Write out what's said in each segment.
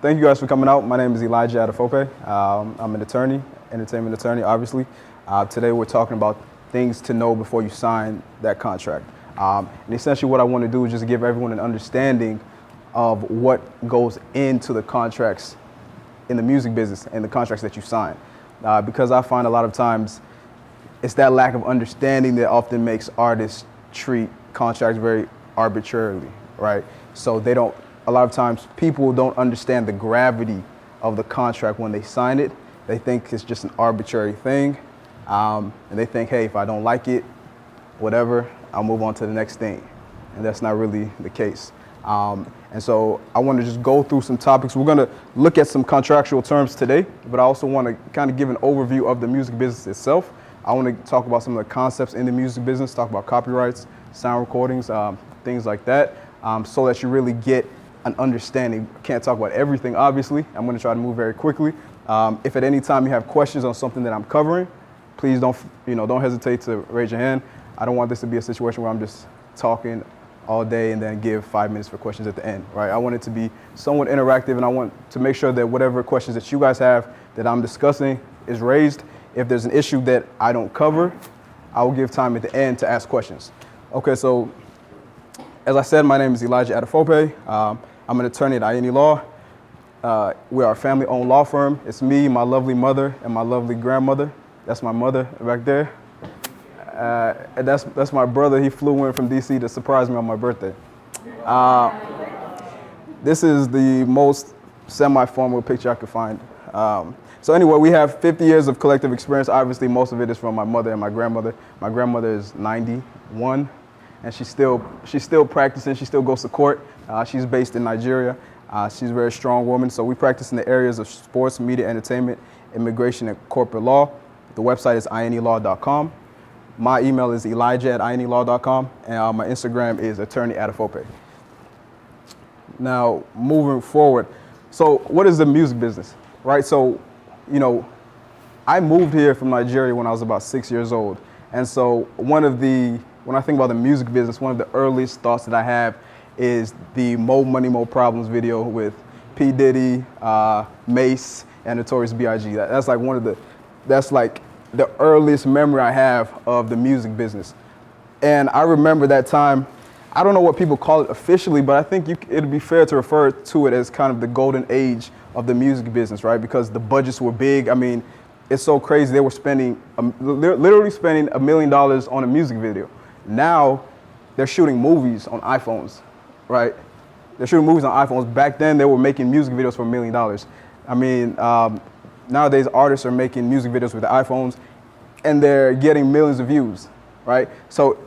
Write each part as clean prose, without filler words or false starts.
Thank you guys for coming out. My name is Elijah Adefope. I'm an attorney, entertainment attorney, obviously. Today we're talking about things to know before you sign that contract. And essentially what I want to do is just give everyone an understanding of what goes into the contracts in the music business and the contracts that you sign. Because I find a lot of times it's that lack of understanding that often makes artists treat contracts very arbitrarily, right? So a lot of times people don't understand the gravity of the contract when they sign it. They think it's just an arbitrary thing. And they think, hey, if I don't like it, whatever, I'll move on to the next thing. And that's not really the case. And so I want to just go through some topics. We're going to look at some contractual terms today, but I also want to kind of give an overview of the music business itself. I want to talk about some of the concepts in the music business, talk about copyrights, sound recordings, things like that, so that you really get an understanding. Can't talk about everything, obviously. I'm going to try to move very quickly. If at any time you have questions on something that I'm covering, please don't hesitate to raise your hand. I don't want this to be a situation where I'm just talking all day and then give 5 minutes for questions at the end, right? I want it to be somewhat interactive, and I want to make sure that whatever questions that you guys have that I'm discussing is raised. If there's an issue that I don't cover, I will give time at the end to ask questions. Okay, so as I said, my name is Elijah Adefope. I'm an attorney at Attorney Law. We are a family-owned law firm. It's me, my lovely mother, and my lovely grandmother. That's my mother back there. And that's my brother. He flew in from DC to surprise me on my birthday. This is the most semi-formal picture I could find. So anyway, we have 50 years of collective experience. Obviously, most of it is from my mother and my grandmother. My grandmother is 91, and she's still practicing. She still goes to court. She's based in Nigeria. She's a very strong woman. So we practice in the areas of sports, media, entertainment, immigration, and corporate law. The website is inlaw.com. My email is elijah@inlaw.com, and my Instagram is Attorney Adefope. Now, moving forward, so what is the music business, right? So, I moved here from Nigeria when I was about 6 years old. And so when I think about the music business, one of the earliest thoughts that I have is the Mo Money, Mo Problems video with P. Diddy, Mace, and Notorious B.I.G. That's like the earliest memory I have of the music business. And I remember that time. I don't know what people call it officially, but I think it'd be fair to refer to it as kind of the golden age of the music business, right? Because the budgets were big. I mean, it's so crazy. They were literally spending $1 million on a music video. Now they're shooting movies on iPhones, right? They're shooting movies on iPhones. Back then they were making music videos for $1 million. I mean, nowadays artists are making music videos with the iPhones and they're getting millions of views, right? So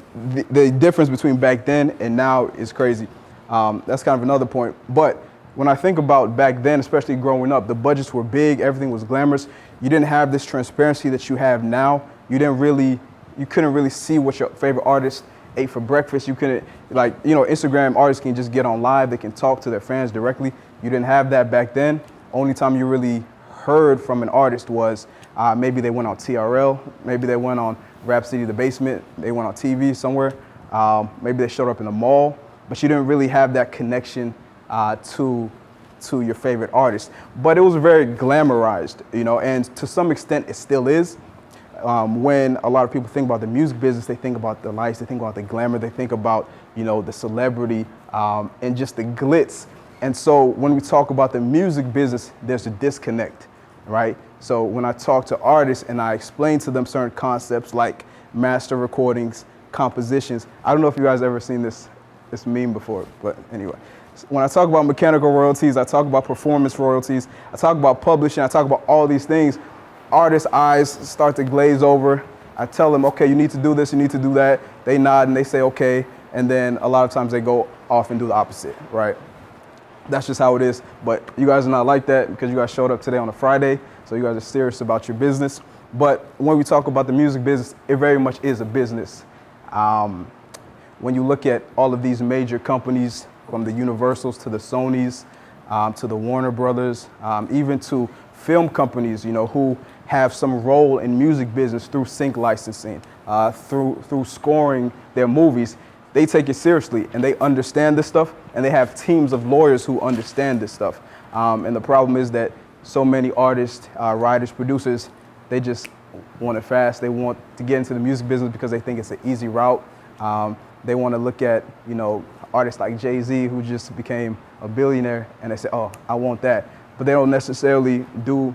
the difference between back then and now is crazy. That's kind of another point. But when I think about back then, especially growing up, the budgets were big, everything was glamorous. You didn't have this transparency that you have now. You couldn't really see what your favorite artist ate for breakfast. You couldn't, Instagram artists can just get on live. They can talk to their fans directly. You didn't have that back then. Only time you really heard from an artist was maybe they went on TRL, maybe they went on Rhapsody The Basement, they went on TV somewhere, maybe they showed up in the mall, but you didn't really have that connection to your favorite artist. But it was very glamorized, and to some extent it still is. When a lot of people think about the music business, they think about the lights, they think about the glamour, they think about, the celebrity and just the glitz. And so when we talk about the music business, there's a disconnect, right? So when I talk to artists and I explain to them certain concepts like master recordings, compositions, I don't know if you guys ever seen this meme before, but anyway. When I talk about mechanical royalties, I talk about performance royalties, I talk about publishing, I talk about all these things, artists' eyes start to glaze over. I tell them, okay, you need to do this, you need to do that. They nod and they say, okay. And then a lot of times they go off and do the opposite, right? That's just how it is. But you guys are not like that because you guys showed up today on a Friday. So you guys are serious about your business. But when we talk about the music business, it very much is a business. When you look at all of these major companies, from the Universals to the Sonys, to the Warner Brothers, even to film companies, who have some role in music business through sync licensing, through scoring their movies, they take it seriously and they understand this stuff, and they have teams of lawyers who understand this stuff. And the problem is that so many artists, writers, producers, they just want it fast. They want to get into the music business because they think it's an easy route. They want to look at, artists like Jay-Z, who just became a billionaire, and they say, oh, I want that. But they don't necessarily do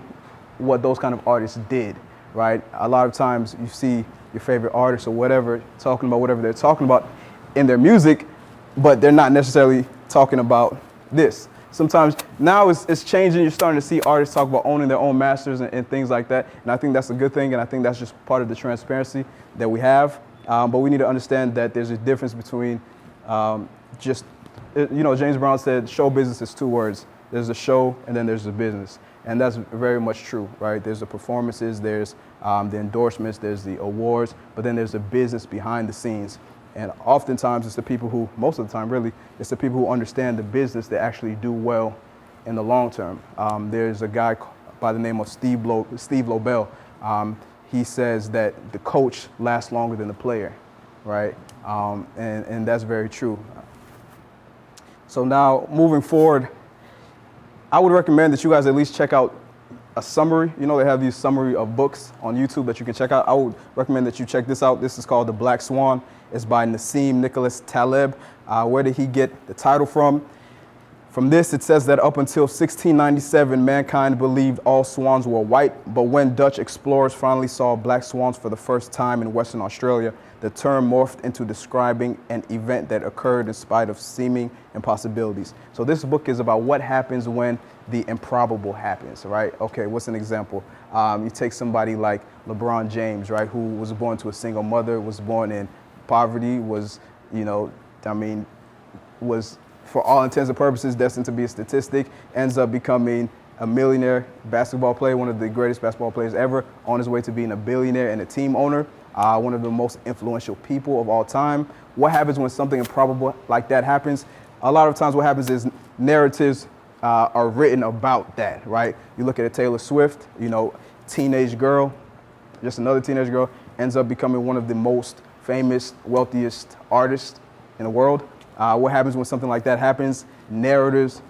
what those kind of artists did, right? A lot of times you see your favorite artist or whatever talking about whatever they're talking about in their music, but they're not necessarily talking about this. Sometimes now it's changing. You're starting to see artists talk about owning their own masters and things like that. And I think that's a good thing. And I think that's just part of the transparency that we have. But we need to understand that there's a difference between James Brown said show business is two words. There's a show and then there's a business. And that's very much true, right? There's the performances, there's the endorsements, there's the awards, but then there's the business behind the scenes. And oftentimes it's the people who, most of the time really, it's the people who understand the business that actually do well in the long term. There's a guy by the name of Steve Lobel. He says that the coach lasts longer than the player, right? And that's very true. So now moving forward, I would recommend that you guys at least check out a summary. They have these summary of books on YouTube that you can check out. I would recommend that you check this out. This is called The Black Swan. It's by Nassim Nicholas Taleb. Where did he get the title from? From this, it says that up until 1697, mankind believed all swans were white, but when Dutch explorers finally saw black swans for the first time in Western Australia, the term morphed into describing an event that occurred in spite of seeming impossibilities. So this book is about what happens when the improbable happens, right? Okay, what's an example? You take somebody like LeBron James, right, who was born to a single mother, was born in poverty, was for all intents and purposes destined to be a statistic, ends up becoming a millionaire basketball player, one of the greatest basketball players ever, on his way to being a billionaire and a team owner, one of the most influential people of all time. What happens when something improbable like that happens? A lot of times what happens is narratives are written about that, right? You look at a Taylor Swift, teenage girl, just another teenage girl, ends up becoming one of the most famous, wealthiest artists in the world. What happens when something like that happens? Narratives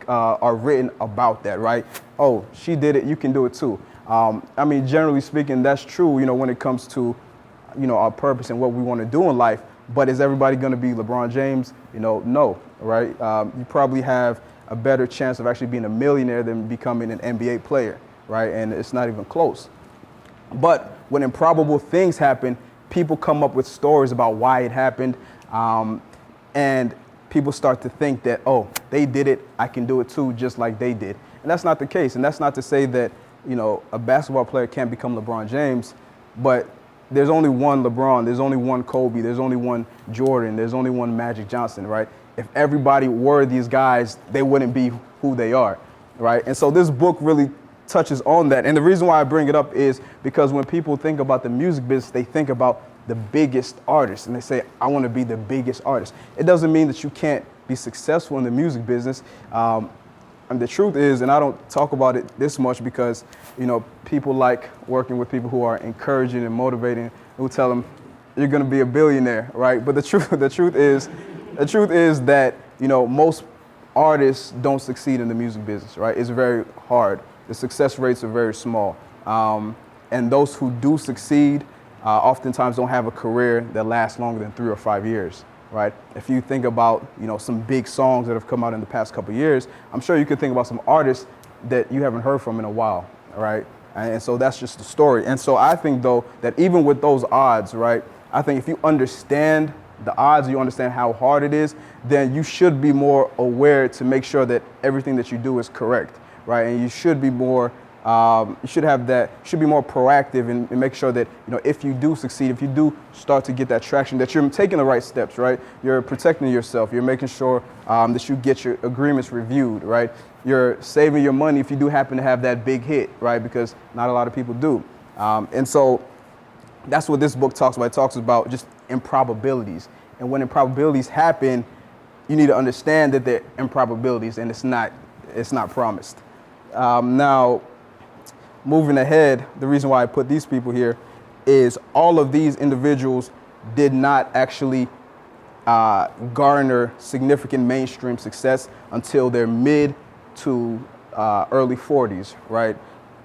are written about that, right? Oh, she did it, you can do it too. Generally speaking, that's true, when it comes to, our purpose and what we want to do in life. But is everybody going to be LeBron James? No, right? You probably have a better chance of actually being a millionaire than becoming an NBA player, right? And it's not even close. But when improbable things happen, people come up with stories about why it happened. And people start to think that, oh, they did it, I can do it too, just like they did. And that's not the case. And that's not to say that, a basketball player can't become LeBron James, but there's only one LeBron, there's only one Kobe, there's only one Jordan, there's only one Magic Johnson, right? If everybody were these guys, they wouldn't be who they are, right? And so this book really touches on that. And the reason why I bring it up is because when people think about the music business, they think about the biggest artist, and they say, I want to be the biggest artist. It doesn't mean that you can't be successful in the music business. And the truth is, and I don't talk about it this much because, people like working with people who are encouraging and motivating, who tell them, you're going to be a billionaire, right? But the truth is that, most artists don't succeed in the music business, right? It's very hard. The success rates are very small. And those who do succeed, oftentimes don't have a career that lasts longer than 3 or 5 years, right? If you think about, some big songs that have come out in the past couple of years, I'm sure you could think about some artists that you haven't heard from in a while, right? And so that's just the story. And so I think, though, that even with those odds, right, I think if you understand the odds, you understand how hard it is, then you should be more aware to make sure that everything that you do is correct, right? And you should be more you should be more proactive and make sure that, if you do succeed, if you do start to get that traction, that you're taking the right steps, right? You're protecting yourself. You're making sure that you get your agreements reviewed, right? You're saving your money if you do happen to have that big hit, right? Because not a lot of people do. And so that's what this book talks about. It talks about just improbabilities. And when improbabilities happen, you need to understand that they're improbabilities and it's not promised. Now, moving ahead, the reason why I put these people here is all of these individuals did not actually garner significant mainstream success until their mid to early 40s, right?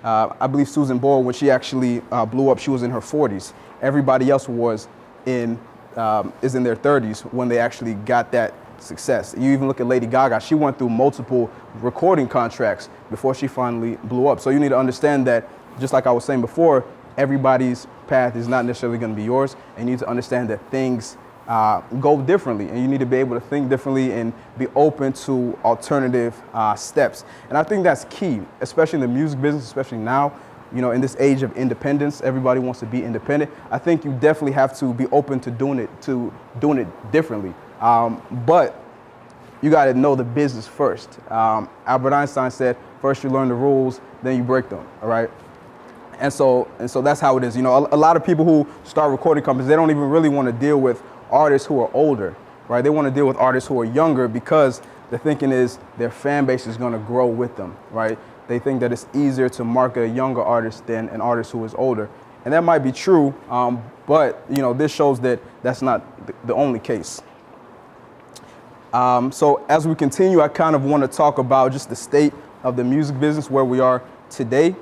I believe Susan Boyle, when she actually blew up, she was in her 40s. Everybody else is in their 30s when they actually got that success. You even look at Lady Gaga, she went through multiple recording contracts before she finally blew up. So you need to understand that, just like I was saying before, everybody's path is not necessarily going to be yours, and you need to understand that things go differently, and you need to be able to think differently and be open to alternative steps. And I think that's key, especially in the music business, especially now, you know, in this age of independence. Everybody wants to be independent. I think you definitely have to be open to doing it differently. But you got to know the business first. Albert Einstein said, first you learn the rules, then you break them, all right? And so that's how it is. You know, a lot of people who start recording companies, they don't even really want to deal with artists who are older, right? They want to deal with artists who are younger because the thinking is their fan base is going to grow with them, right? They think that it's easier to market a younger artist than an artist who is older. And that might be true, but, you know, this shows that that's not the only case. So as we continue, I kind of want to talk about just the state of the music business, where we are today.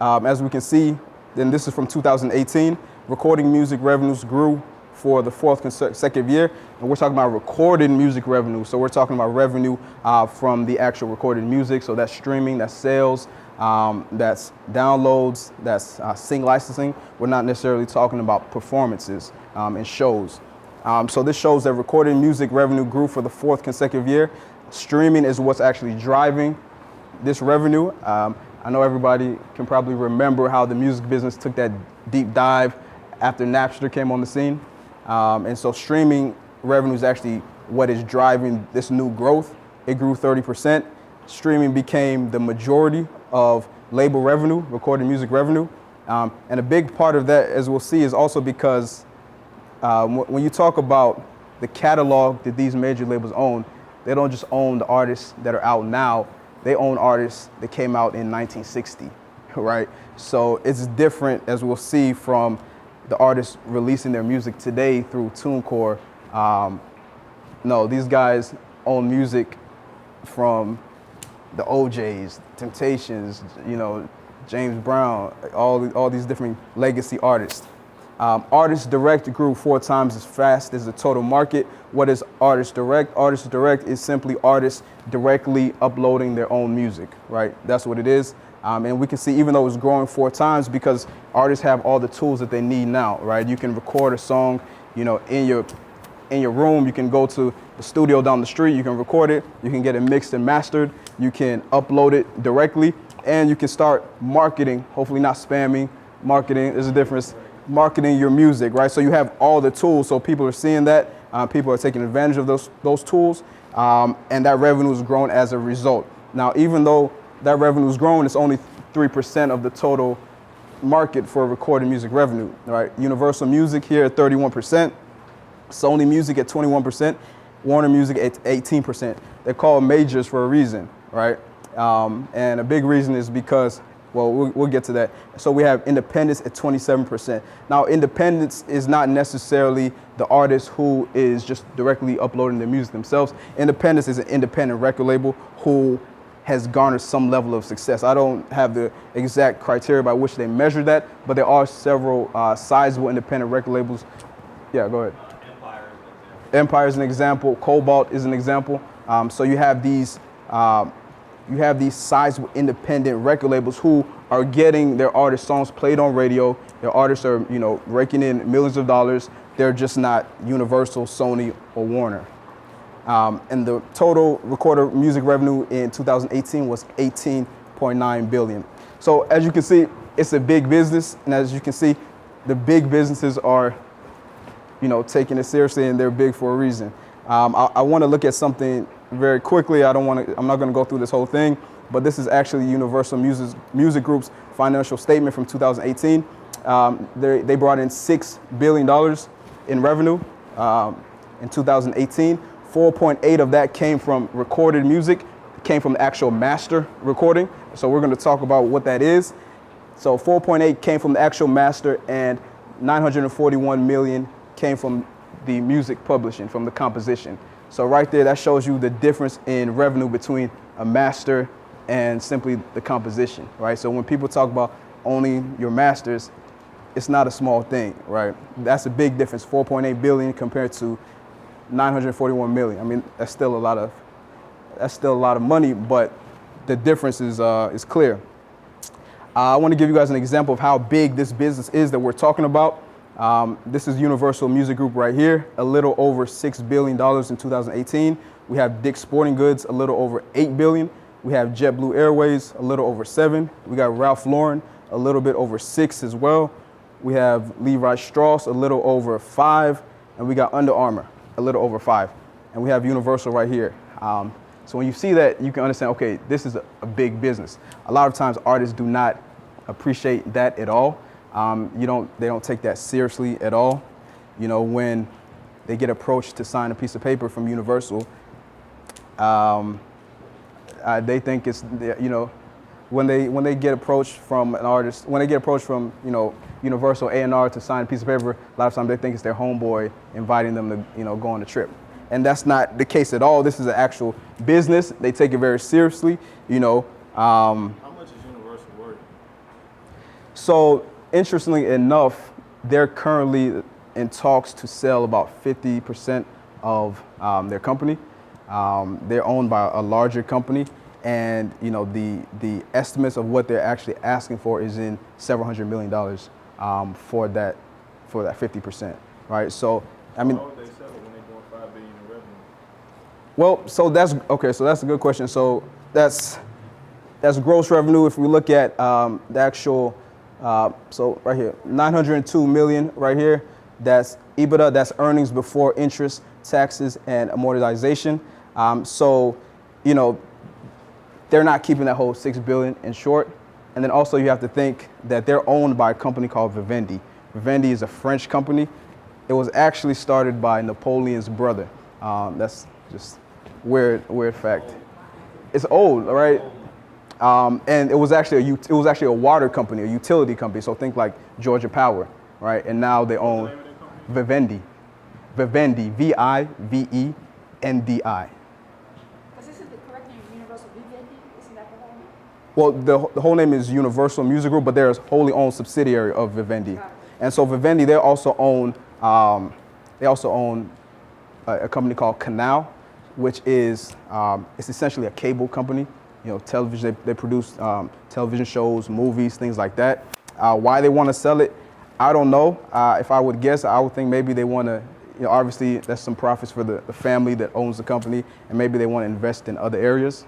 As we can see, then this is from 2018, recording music revenues grew for the fourth consecutive year, and we're talking about recorded music revenue. So we're talking about revenue from the actual recorded music. So that's streaming, that's sales, that's downloads, that's sync licensing. We're not necessarily talking about performances and shows. So this shows that recorded music revenue grew for the fourth consecutive year. Streaming is what's actually driving this revenue. I know everybody can probably remember how the music business took that deep dive after Napster came on the scene. And so streaming revenue is actually what is driving this new growth. It grew 30%. Streaming became the majority of label revenue, recorded music revenue. And a big part of that, as we'll see, is also because when you talk about the catalog that these major labels own, they don't just own the artists that are out now. They own artists that came out in 1960, right? So it's different, as we'll see, from the artists releasing their music today through TuneCore. No, these guys own music from the OJs, Temptations, you know, James Brown, all these different legacy artists. Artist Direct grew 4 times as fast as the total market. What is Artist Direct? Artist Direct is simply artists directly uploading their own music, right? That's what it is. And we can see, even though it's growing 4 times, because artists have all the tools that they need now, right? You can record a song, you know, in your room. You can go to the studio down the street. You can record it. You can get it mixed and mastered. You can upload it directly, and you can start marketing. Hopefully not spamming. Marketing, there's a difference. Marketing your music, right? So you have all the tools. So people are seeing that. People are taking advantage of those tools, and that revenue is growing as a result. Now, even though that revenue is growing, it's only 3% of the total market for recorded music revenue, right? Universal Music here at 31%, Sony Music at 21%, Warner Music at 18%. They're called majors for a reason, right? And a big reason is because, well, we'll get to that. So we have independents at 27%. Now, independents is not necessarily the artist who is just directly uploading their music themselves. Independents is an independent record label who has garnered some level of success. I don't have the exact criteria by which they measure that, but there are several sizable independent record labels. Yeah, go ahead. Empire is an example. Cobalt is an example. So you have these sizable independent record labels who are getting their artist songs played on radio. Their artists are, you know, raking in millions of dollars. They're just not Universal, Sony, or Warner. And the total recorded music revenue in 2018 was $18.9 billion. So as you can see, it's a big business, and as you can see, the big businesses are, you know, taking it seriously, and they're big for a reason. I want to look at something very quickly. I'm not going to go through this whole thing, but this is actually Universal Music Group's financial statement from 2018. They brought in $6 billion in revenue in 2018. 4.8 of that came from recorded music, came from the actual master recording. So we're going to talk about what that is. So 4.8 came from the actual master, and 941 million came from the music publishing, from the composition. So right there, that shows you the difference in revenue between a master, and simply the composition, right? So when people talk about owning your masters, it's not a small thing, right? That's a big difference, 4.8 billion compared to 941 million. I mean, that's still a lot of money, but the difference is clear. I want to give you guys an example of how big this business is that we're talking about. This is Universal Music Group right here, a little over $6 billion in 2018. We have Dick's Sporting Goods, a little over $8 billion. We have JetBlue Airways, a little over $7 billion. We got Ralph Lauren, a little bit over $6 billion as well. We have Levi Strauss, a little over $5 billion. And we got Under Armour, a little over $5 billion. And we have Universal right here. So when you see that, you can understand, okay, this is a big business. A lot of times artists do not appreciate that at all. They don't take that seriously at all. You know, when they get approached to sign a piece of paper from Universal, they think it's, you know, when they get approached from an artist, when they get approached from, you know, Universal A&R to sign a piece of paper, a lot of times they think it's their homeboy inviting them to, you know, go on a trip. And that's not the case at all. This is an actual business. They take it very seriously, you know. How much is Universal worth? So, interestingly enough, they're currently in talks to sell about 50% of their company. They're owned by a larger company, and you know the estimates of what they're actually asking for is in several $100 million for that 50%, right? So, I mean. How would they sell it when they're doing $5 billion in revenue? Well, so that's okay. So that's a good question. So that's gross revenue. If we look at the actual, so right here, 902 million right here. That's EBITDA. That's earnings before interest, taxes, and amortization. So, you know, they're not keeping that whole 6 billion in short. And then also you have to think that they're owned by a company called Vivendi. Vivendi is a French company. It was actually started by Napoleon's brother. That's just weird fact. It's old, right? And it was actually a water company, a utility company. So think like Georgia Power, right? And now they own Vivendi. Vivendi, Vivendi. Isn't the correct name Universal Vivendi? Isn't that the whole name? Well, the whole name is Universal Music Group, but they're a wholly owned subsidiary of Vivendi. And so Vivendi, they also own a company called Canal, which is it's essentially a cable company. You know, television. They produce television shows, movies, things like that. Why they want to sell it, I don't know. If I would guess, I would think maybe they want to. You know, obviously, that's some profits for the family that owns the company, and maybe they want to invest in other areas.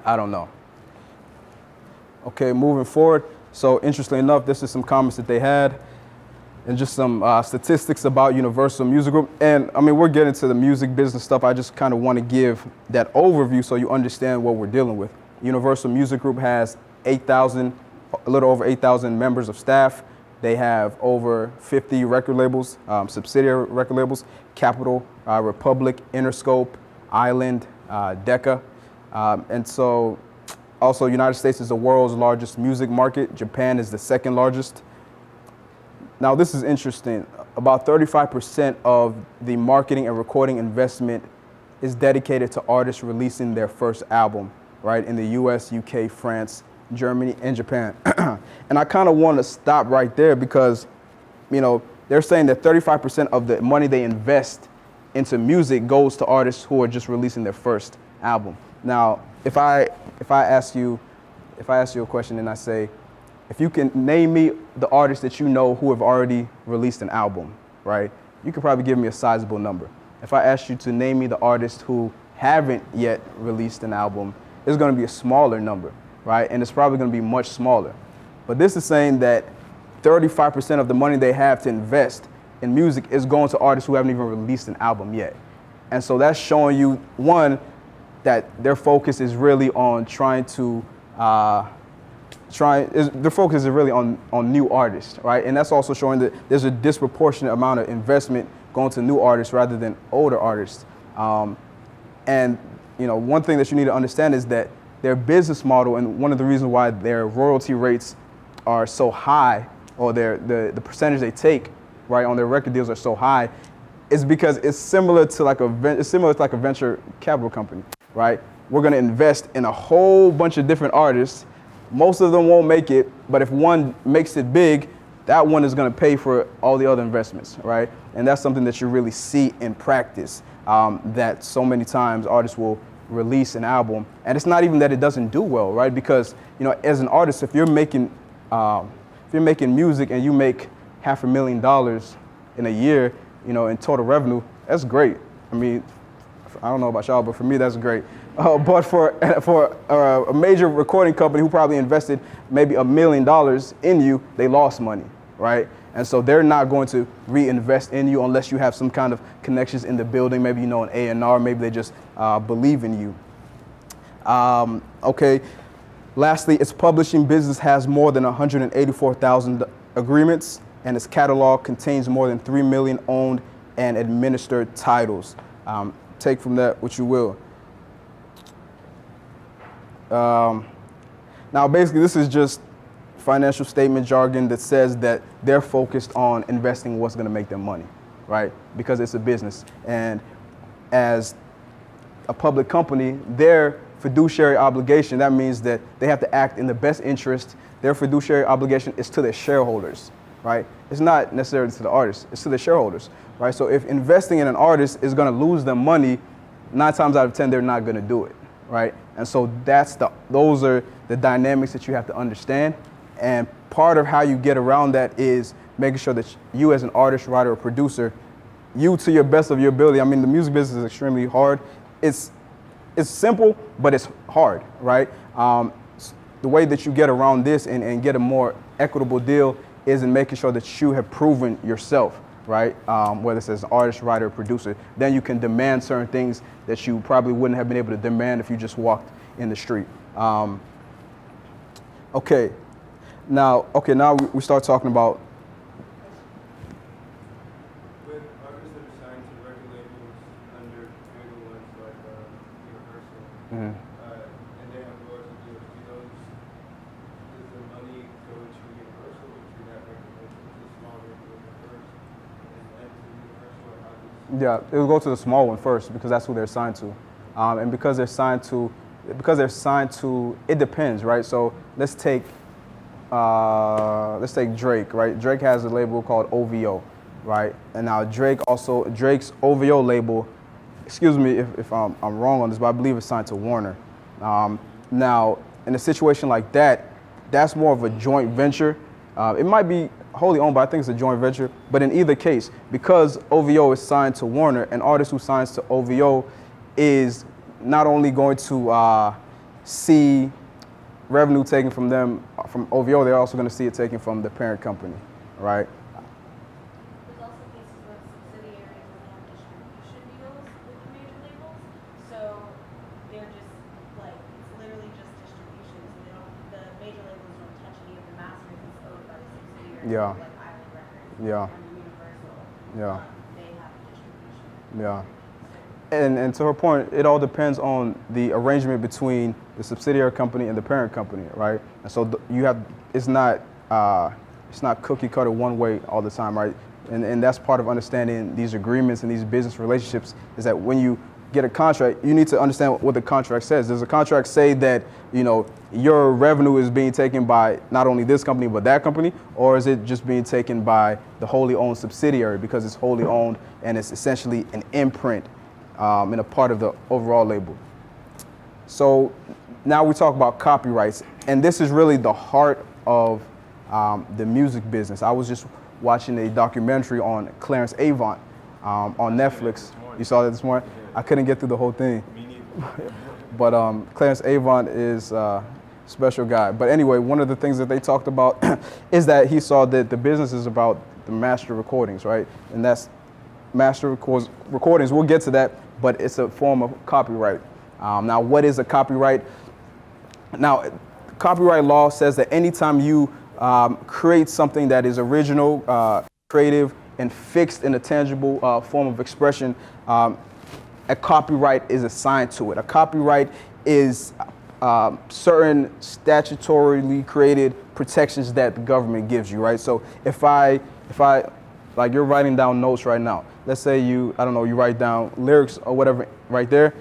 I don't know. Okay, moving forward. So, interestingly enough, this is some comments that they had, and just some statistics about Universal Music Group. And I mean, we're getting to the music business stuff. I just kind of want to give that overview so you understand what we're dealing with. Universal Music Group has a little over 8,000 members of staff. They have over 50 record labels, subsidiary record labels: Capitol, Republic, Interscope, Island, Decca. And so also United States is the world's largest music market. Japan is the second largest. Now this is interesting. About 35% of the marketing and recording investment is dedicated to artists releasing their first album, right? In the US, UK, France, Germany, and Japan. And I kind of want to stop right there because, you know, they're saying that 35% of the money they invest into music goes to artists who are just releasing their first album. Now, if I ask you a question and I say, if you can name me the artists that you know who have already released an album, right? You could probably give me a sizable number. If I asked you to name me the artists who haven't yet released an album, it's going to be a smaller number, right? And it's probably going to be much smaller. But this is saying that 35% of the money they have to invest in music is going to artists who haven't even released an album yet. And so that's showing you, one, that their focus is really on their focus is really on new artists, right? And that's also showing that there's a disproportionate amount of investment going to new artists rather than older artists. And you know, one thing that you need to understand is that their business model, and one of the reasons why their royalty rates are so high, or the percentage they take, right, on their record deals are so high, is because it's similar to like a venture capital company, right? we're going to invest in a whole bunch of different artists. Most of them won't make it, but if one makes it big, that one is going to pay for all the other investments, right? And that's something that you really see in practice, that so many times artists will release an album, and it's not even that it doesn't do well, right? Because, you know, as an artist, if you're making music and you make $500,000 in a year, you know, in total revenue, that's great. I mean, I don't know about y'all, but for me, that's great. But for a major recording company who probably invested maybe $1 million in you, they lost money, right? And so they're not going to reinvest in you unless you have some kind of connections in the building. Maybe you know an A&R, maybe they just believe in you. Okay. Lastly, its publishing business has more than 184,000 agreements, and its catalog contains more than 3 million owned and administered titles. Take from that what you will. Now, basically, this is just financial statement jargon that says that they're focused on investing what's going to make them money, right? Because it's a business. And as a public company, their fiduciary obligation, that means that they have to act in the best interest. Their fiduciary obligation is to their shareholders, right? It's not necessarily to the artists, it's to the shareholders, right? So if investing in an artist is going to lose them money, 9 times out of 10, they're not going to do it, right? And so those are the dynamics that you have to understand. And part of how you get around that is making sure that you as an artist, writer, or producer, you to your best of your ability. I mean, the music business is extremely hard. It's simple, but it's hard, right? The way that you get around this and get a more equitable deal is in making sure that you have proven yourself, right? Whether it's as an artist, writer, or producer, then you can demand certain things that you probably wouldn't have been able to demand if you just walked in the street. Okay, now we start talking about. With artists that are signed to record labels under bigger ones like Universal, Mhm. and they have royalty deals, does the money go to Universal or to that record label, to the small record label first, and then to Universal, or how does? Yeah, it will go to the small one first because that's who they're signed to, and because they're signed to, it depends, right? So let's take Drake, right? Drake has a label called OVO, right? And now Drake's OVO label, excuse me if I'm wrong on this, but I believe it's signed to Warner. Now, in a situation like that, that's more of a joint venture. It might be wholly owned, but I think it's a joint venture. But in either case, because OVO is signed to Warner, an artist who signs to OVO is not only going to see revenue taken from them, from OVO, they're also going to see it taken from the parent company, right? There's also cases where subsidiaries will have distribution deals with the major labels. So they're just like, it's literally just distribution. So the major labels don't touch any of the masters that's owned by the subsidiaries. Yeah. Like Island Records Yeah. and Universal. Yeah. They have distribution. Yeah. And to her point, it all depends on the arrangement between the subsidiary company and the parent company, right? And so it's not cookie cutter one way all the time, right? And that's part of understanding these agreements and these business relationships is that when you get a contract, you need to understand what the contract says. Does the contract say that, you know, your revenue is being taken by not only this company but that company, or is it just being taken by the wholly owned subsidiary because it's wholly owned and it's essentially an imprint and a part of the overall label? So now we talk about copyrights, and this is really the heart of the music business. I was just watching a documentary on Clarence Avant on Netflix. You saw that this morning? I couldn't get through the whole thing. Me neither. But Clarence Avant is a special guy. But anyway, one of the things that they talked about is that he saw that the business is about the master recordings, right? And that's master recordings. We'll get to that, but it's a form of copyright. Now, what is a copyright? Now, copyright law says that anytime you create something that is original, creative, and fixed in a tangible form of expression, a copyright is assigned to it. A copyright is certain statutorily created protections that the government gives you, right? So if I like you're writing down notes right now. Let's say you write down lyrics or whatever right there.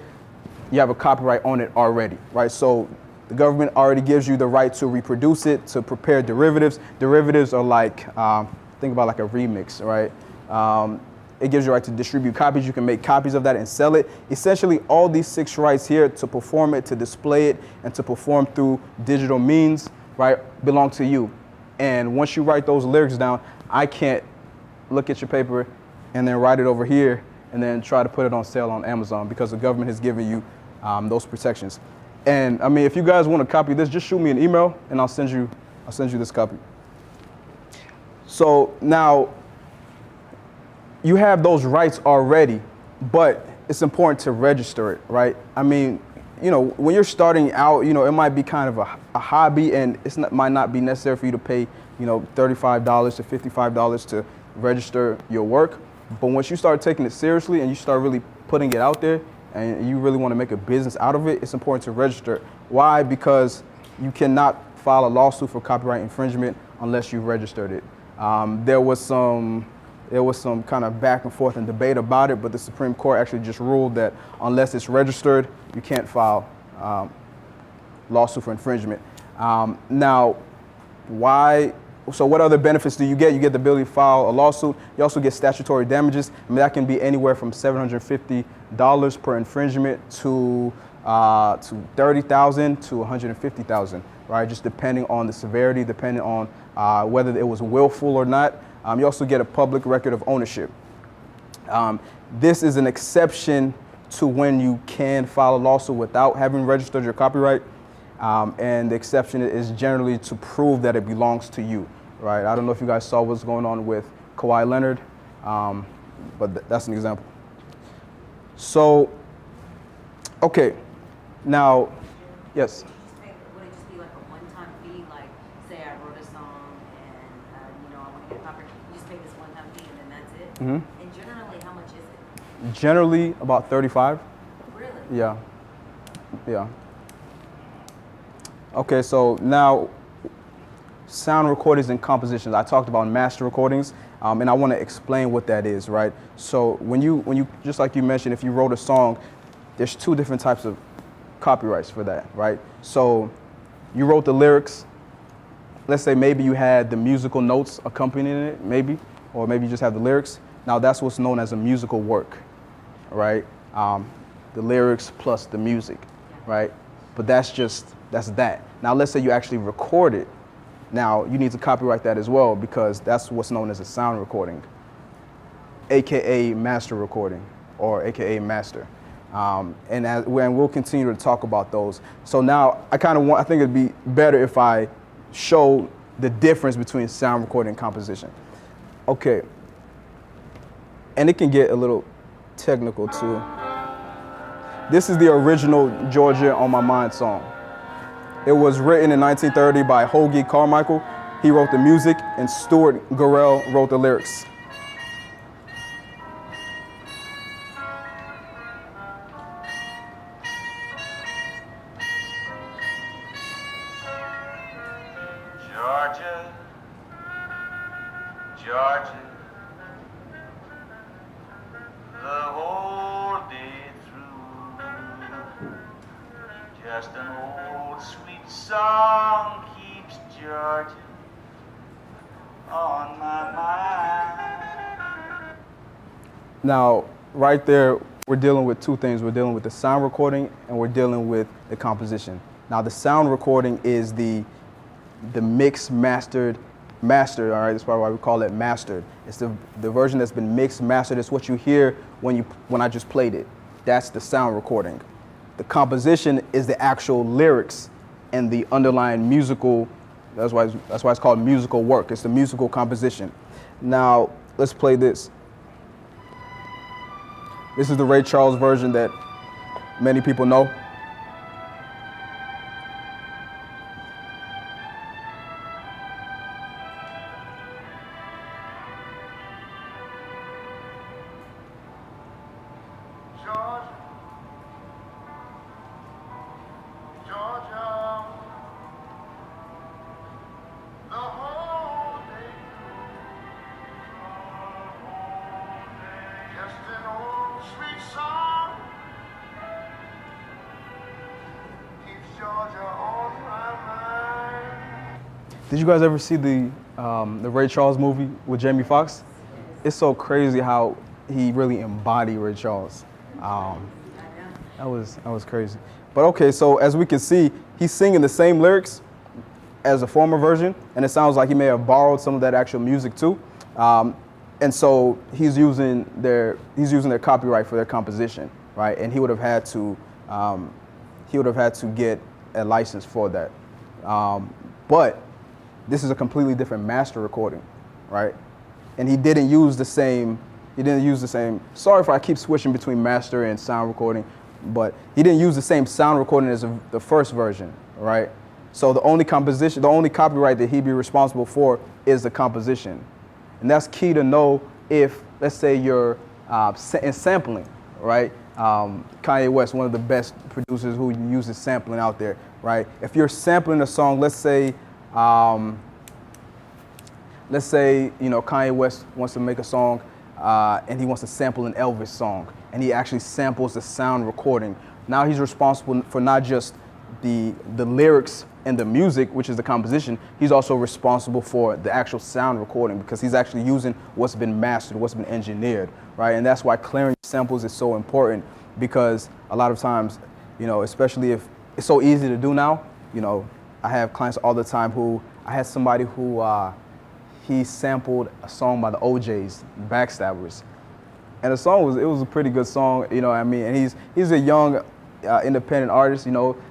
you have a copyright on it already, right? So the government already gives you the right to reproduce it, to prepare derivatives. Derivatives are like, think about like a remix, right? It gives you the right to distribute copies. You can make copies of that and sell it. Essentially, all these 6 rights here to perform it, to display it, and to perform through digital means, right, belong to you. And once you write those lyrics down, I can't look at your paper and then write it over here and then try to put it on sale on Amazon because the government has given you those protections. And I mean, if you guys want to copy this, just shoot me an email and I'll send you this copy. So now you have those rights already, but it's important to register it, right? I mean, you know, when you're starting out, you know, it might be kind of a hobby and might not be necessary for you to pay, you know, $35 to $55 to register your work. But once you start taking it seriously and you start really putting it out there and you really want to make a business out of it, it's important to register it. Why? Because you cannot file a lawsuit for copyright infringement unless you registered it. There was some kind of back and forth and debate about it, but the Supreme Court actually just ruled that unless it's registered, you can't file lawsuit for infringement. Now, why? So what other benefits do you get? You get the ability to file a lawsuit. You also get statutory damages. I mean, that can be anywhere from $750 per infringement to $30,000 to $150,000, right? Just depending on the severity, depending on whether it was willful or not. You also get a public record of ownership. This is an exception to when you can file a lawsuit without having registered your copyright. And the exception is generally to prove that it belongs to you, right? I don't know if you guys saw what's going on with Kawhi Leonard, but that's an example. So, okay, now, yes? Would it just be like a one-time fee, like say I wrote a song and you know, I want to get a copyright, you just pay this one-time fee and then that's it? Mm-hmm. And generally, how much is it? Generally about 35. Really? Yeah, yeah. Okay, so now sound recordings and compositions. I talked about master recordings, and I want to explain what that is, right? So when you just like you mentioned, if you wrote a song, there's 2 different types of copyrights for that, right? So you wrote the lyrics. Let's say maybe you had the musical notes accompanying it, maybe, or maybe you just have the lyrics. Now that's what's known as a musical work, right? The lyrics plus the music, right? But that's that. Now let's say you actually record it. Now you need to copyright that as well because that's what's known as a sound recording, AKA master recording or AKA master. And we'll continue to talk about those. So now I think it'd be better if I show the difference between sound recording and composition. Okay. And it can get a little technical too. This is the original Georgia on My Mind song. It was written in 1930 by Hoagie Carmichael. He wrote the music and Stuart Gorell wrote the lyrics. Georgia, Georgia, the whole day through, just an old sweet song keeps Georgia on my mind. Now, right there, we're dealing with 2 things. We're dealing with the sound recording and we're dealing with the composition. Now, the sound recording is the mixed, mastered, all right? That's probably why we call it mastered. It's the version that's been mixed, mastered. It's what you hear when I just played it. That's the sound recording. The composition is the actual lyrics and the underlying musical. That's why it's called musical work. It's the musical composition. Now let's play this. This is the Ray Charles version that many people know. Georgia, Georgia, the whole day through, just an old sweet song Did you guys ever see the Ray Charles movie with Jamie Foxx? It's so crazy how he really embodied Ray Charles. That was crazy. But okay, so as we can see, he's singing the same lyrics as the former version, and it sounds like he may have borrowed some of that actual music too. And so he's using their copyright for their composition, right? And he would have had to get a license for that. But this is a completely different master recording, right? And he didn't use the same. Sorry if I keep switching between master and sound recording, but he didn't use the same sound recording as the first version, right? So the only copyright that he'd be responsible for is the composition. And that's key to know if, let's say, you're in sampling, right? Kanye West, one of the best producers who uses sampling out there, right? If you're sampling a song, let's say, Kanye West wants to make a song and he wants to sample an Elvis song, and he actually samples the sound recording. Now he's responsible for not just the lyrics and the music, which is the composition, he's also responsible for the actual sound recording because he's actually using what's been mastered, what's been engineered, right? And that's why clearing samples is so important, because a lot of times, especially if it's so easy to do now, I have clients all the time I had somebody who he sampled a song by the OJs, Backstabbers. And the song was a pretty good song, and he's a young independent artist,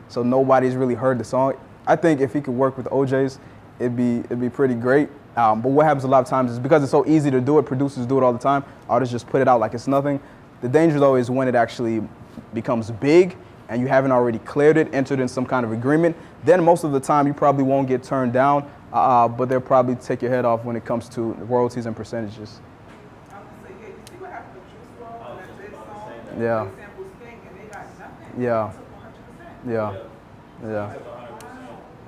so nobody's really heard the song. I think if he could work with OJs, it'd be pretty great. But what happens a lot of times is because it's so easy to do it, producers do it all the time, artists just put it out like it's nothing. The danger though is when it actually becomes big and you haven't already cleared it, entered in some kind of agreement, then most of the time you probably won't get turned down, but they'll probably take your head off when it comes to royalties and percentages. I was gonna say, yeah, you see what happened with Juice WRLD and that big song? Yeah. They sampled Sting and they got nothing. Yeah. They took 100%. Yeah. Yeah.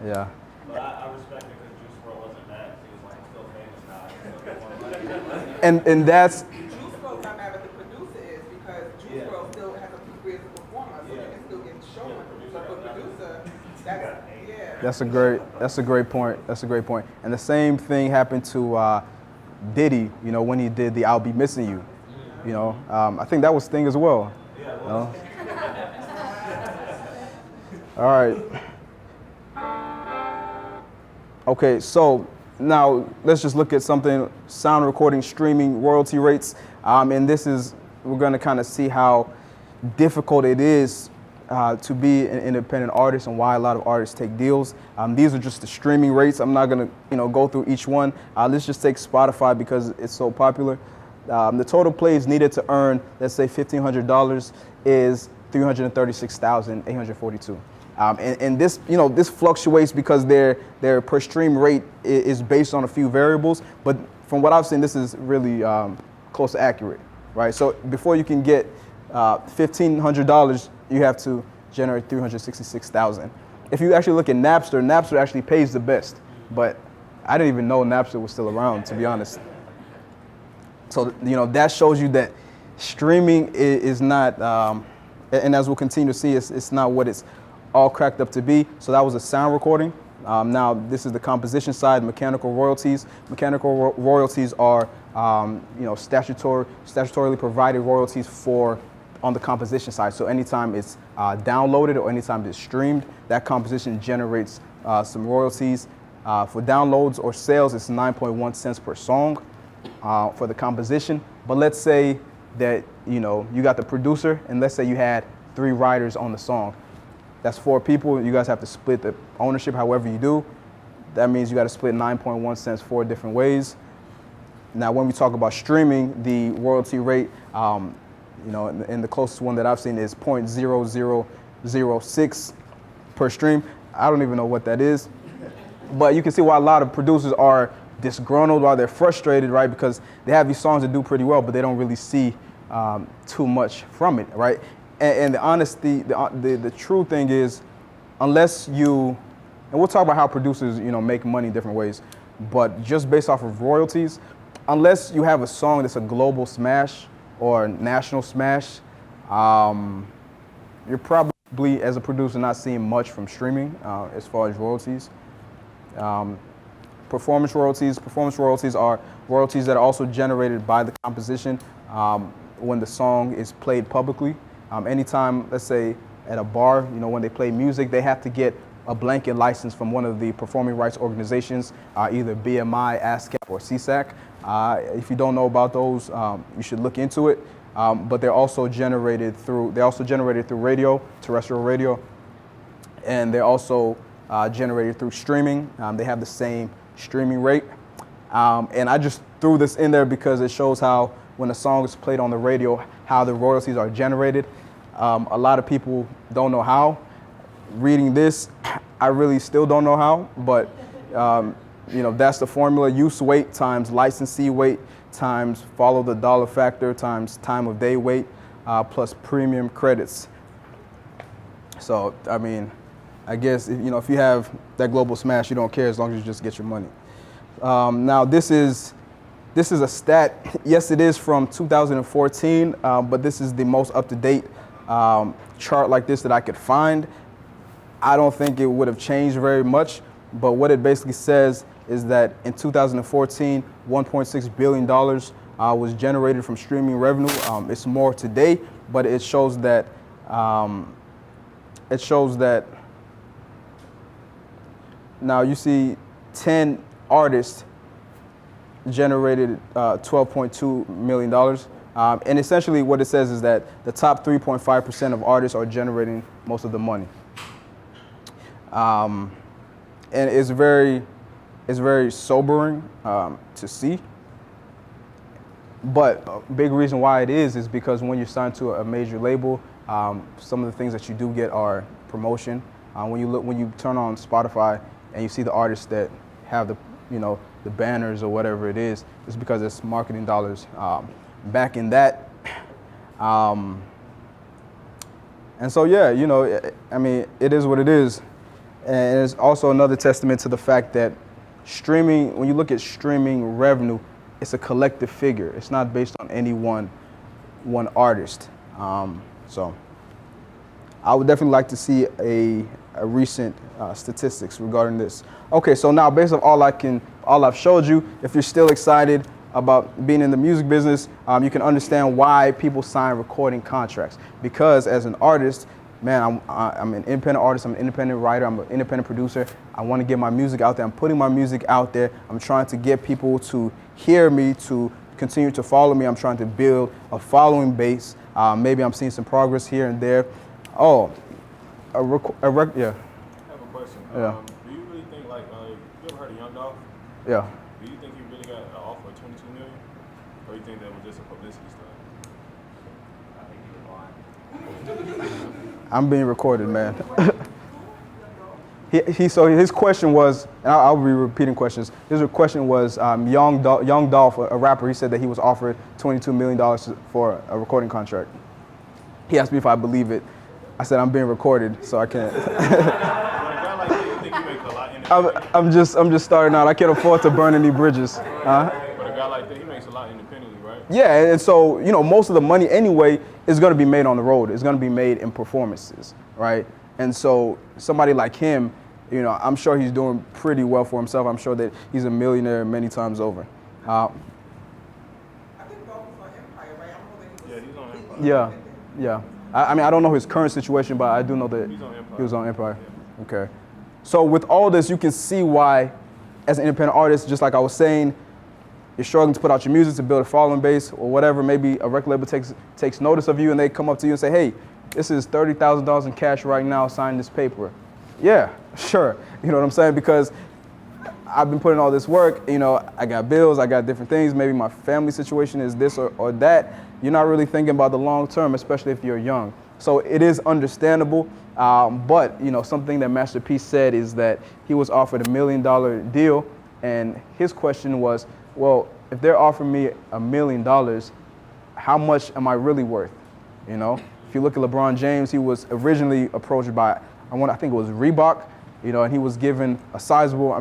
Yeah. But I respect it because Juice WRLD wasn't mad. He was like still famous now. And that's Juice WRLD not mad, but the producer is, because Juice WRLD still has a degree as a performer, so they can still get shown. But for producer, that's a great point. That's a great point. And the same thing happened to Diddy, when he did the "I'll Be Missing You." I think that was Sting as well. All right. Okay, so now let's just look at something: sound recording, streaming, royalty rates. And we're going to kind of see how difficult it is to be an independent artist and why a lot of artists take deals. These are just the streaming rates. I'm not going to go through each one. Let's just take Spotify because it's so popular. The total plays needed to earn, let's say $1,500, is 336,842. And this, this fluctuates because their per stream rate is based on a few variables. But from what I've seen, this is really close to accurate, right? So before you can get $1,500, you have to generate 366,000. If you actually look at Napster actually pays the best. But I didn't even know Napster was still around, to be honest. So that shows you that streaming is not, and as we'll continue to see, it's not what it's all cracked up to be. So that was a sound recording. Now this is the composition side, mechanical royalties. Mechanical royalties are statutorily provided royalties on the composition side. So anytime it's downloaded or anytime it's streamed, that composition generates some royalties. For downloads or sales, it's 9.1 cents per song for the composition. But let's say that you got the producer, and let's say you had 3 writers on the song. That's 4 people. You guys have to split the ownership however you do. That means you got to split 9.1 cents 4 different ways. Now, when we talk about streaming, the royalty rate, and the closest one that I've seen is 0.0006 per stream. I don't even know what that is. But you can see why a lot of producers are disgruntled, why they're frustrated, right? Because they have these songs that do pretty well, but they don't really see too much from it, right? And the honesty, the true thing is, unless you, and we'll talk about how producers, make money in different ways, but just based off of royalties, unless you have a song that's a global smash or national smash, you're probably, as a producer, not seeing much from streaming as far as royalties. performance royalties. Performance royalties are royalties that are also generated by the composition when the song is played publicly. Anytime, let's say, at a bar, when they play music, they have to get a blanket license from one of the performing rights organizations, either BMI, ASCAP, or CSAC. If you don't know about those, you should look into it. But they're also generated through radio, terrestrial radio, and they're also generated through streaming. They have the same streaming rate. And I just threw this in there because it shows how when a song is played on the radio, how the royalties are generated. A lot of people don't know how. Reading this, I really still don't know how, but that's the formula: use weight times licensee weight times follow the dollar factor times time of day weight plus premium credits. So I guess if you have that global smash, you don't care as long as you just get your money. Now this is a stat. Yes, it is from 2014, but this is the most up-to-date chart like this that I could find. I don't think it would have changed very much, but what it basically says is that in 2014, $1.6 billion was generated from streaming revenue. It's more today, but it shows that now you see 10 artists generated $12.2 million. And essentially what it says is that the top 3.5% of artists are generating most of the money. And it's very sobering to see. But a big reason why it is because when you're signed to a major label, some of the things that you do get are promotion. When you turn on Spotify and you see the artists that have the banners or whatever it is, it's because it's marketing dollars back in that. And so yeah, it is what it is. And it's also another testament to the fact that streaming, when you look at streaming revenue, it's a collective figure. It's not based on any one artist. So I would definitely like to see a recent statistics regarding this. Okay, so now based on all I've showed you, if you're still excited about being in the music business, you can understand why people sign recording contracts. Because as an artist, man, I'm an independent artist, I'm an independent writer, I'm an independent producer. I want to get my music out there. I'm putting my music out there. I'm trying to get people to hear me, to continue to follow me. I'm trying to build a following base. Maybe I'm seeing some progress here and there. Oh, yeah. I have a question. Yeah. Do you really think, you ever heard of Young Dolph? Yeah. Do you think he really got an offer of $22 million? Or you think that was just a publicity stunt? I'm being recorded, man. So his question was, and I'll be repeating questions. His question was, Young Dolph, a rapper, he said that he was offered $22 million for a recording contract. He asked me if I believe it. I said I'm being recorded, so I can't. I'm just starting out. I can't afford to burn any bridges. But a guy like that, he makes a lot independently, right? Yeah, and so most of the money anyway is going to be made on the road. It's going to be made in performances, right? And so somebody like him, I'm sure he's doing pretty well for himself. I'm sure that he's a millionaire many times over. I think Dolph was on Empire, right? I don't know that he was. Yeah, he's on Empire. Yeah. I don't know his current situation, but I do know that he was on Empire. Yeah. Okay. So with all this, you can see why, as an independent artist, just like I was saying, you're struggling to put out your music to build a following base or whatever. Maybe a record label takes notice of you and they come up to you and say, hey, this is $30,000 in cash right now, sign this paper. Yeah, sure. You know what I'm saying? Because I've been putting all this work, I got bills, I got different things. Maybe my family situation is this or that. You're not really thinking about the long term, especially if you're young. So it is understandable. But, something that Master P said is that he was offered $1 million deal. And his question was, well, if they're offering me $1 million, how much am I really worth? If you look at LeBron James, he was originally approached by, I think it was Reebok, and he was given a sizable,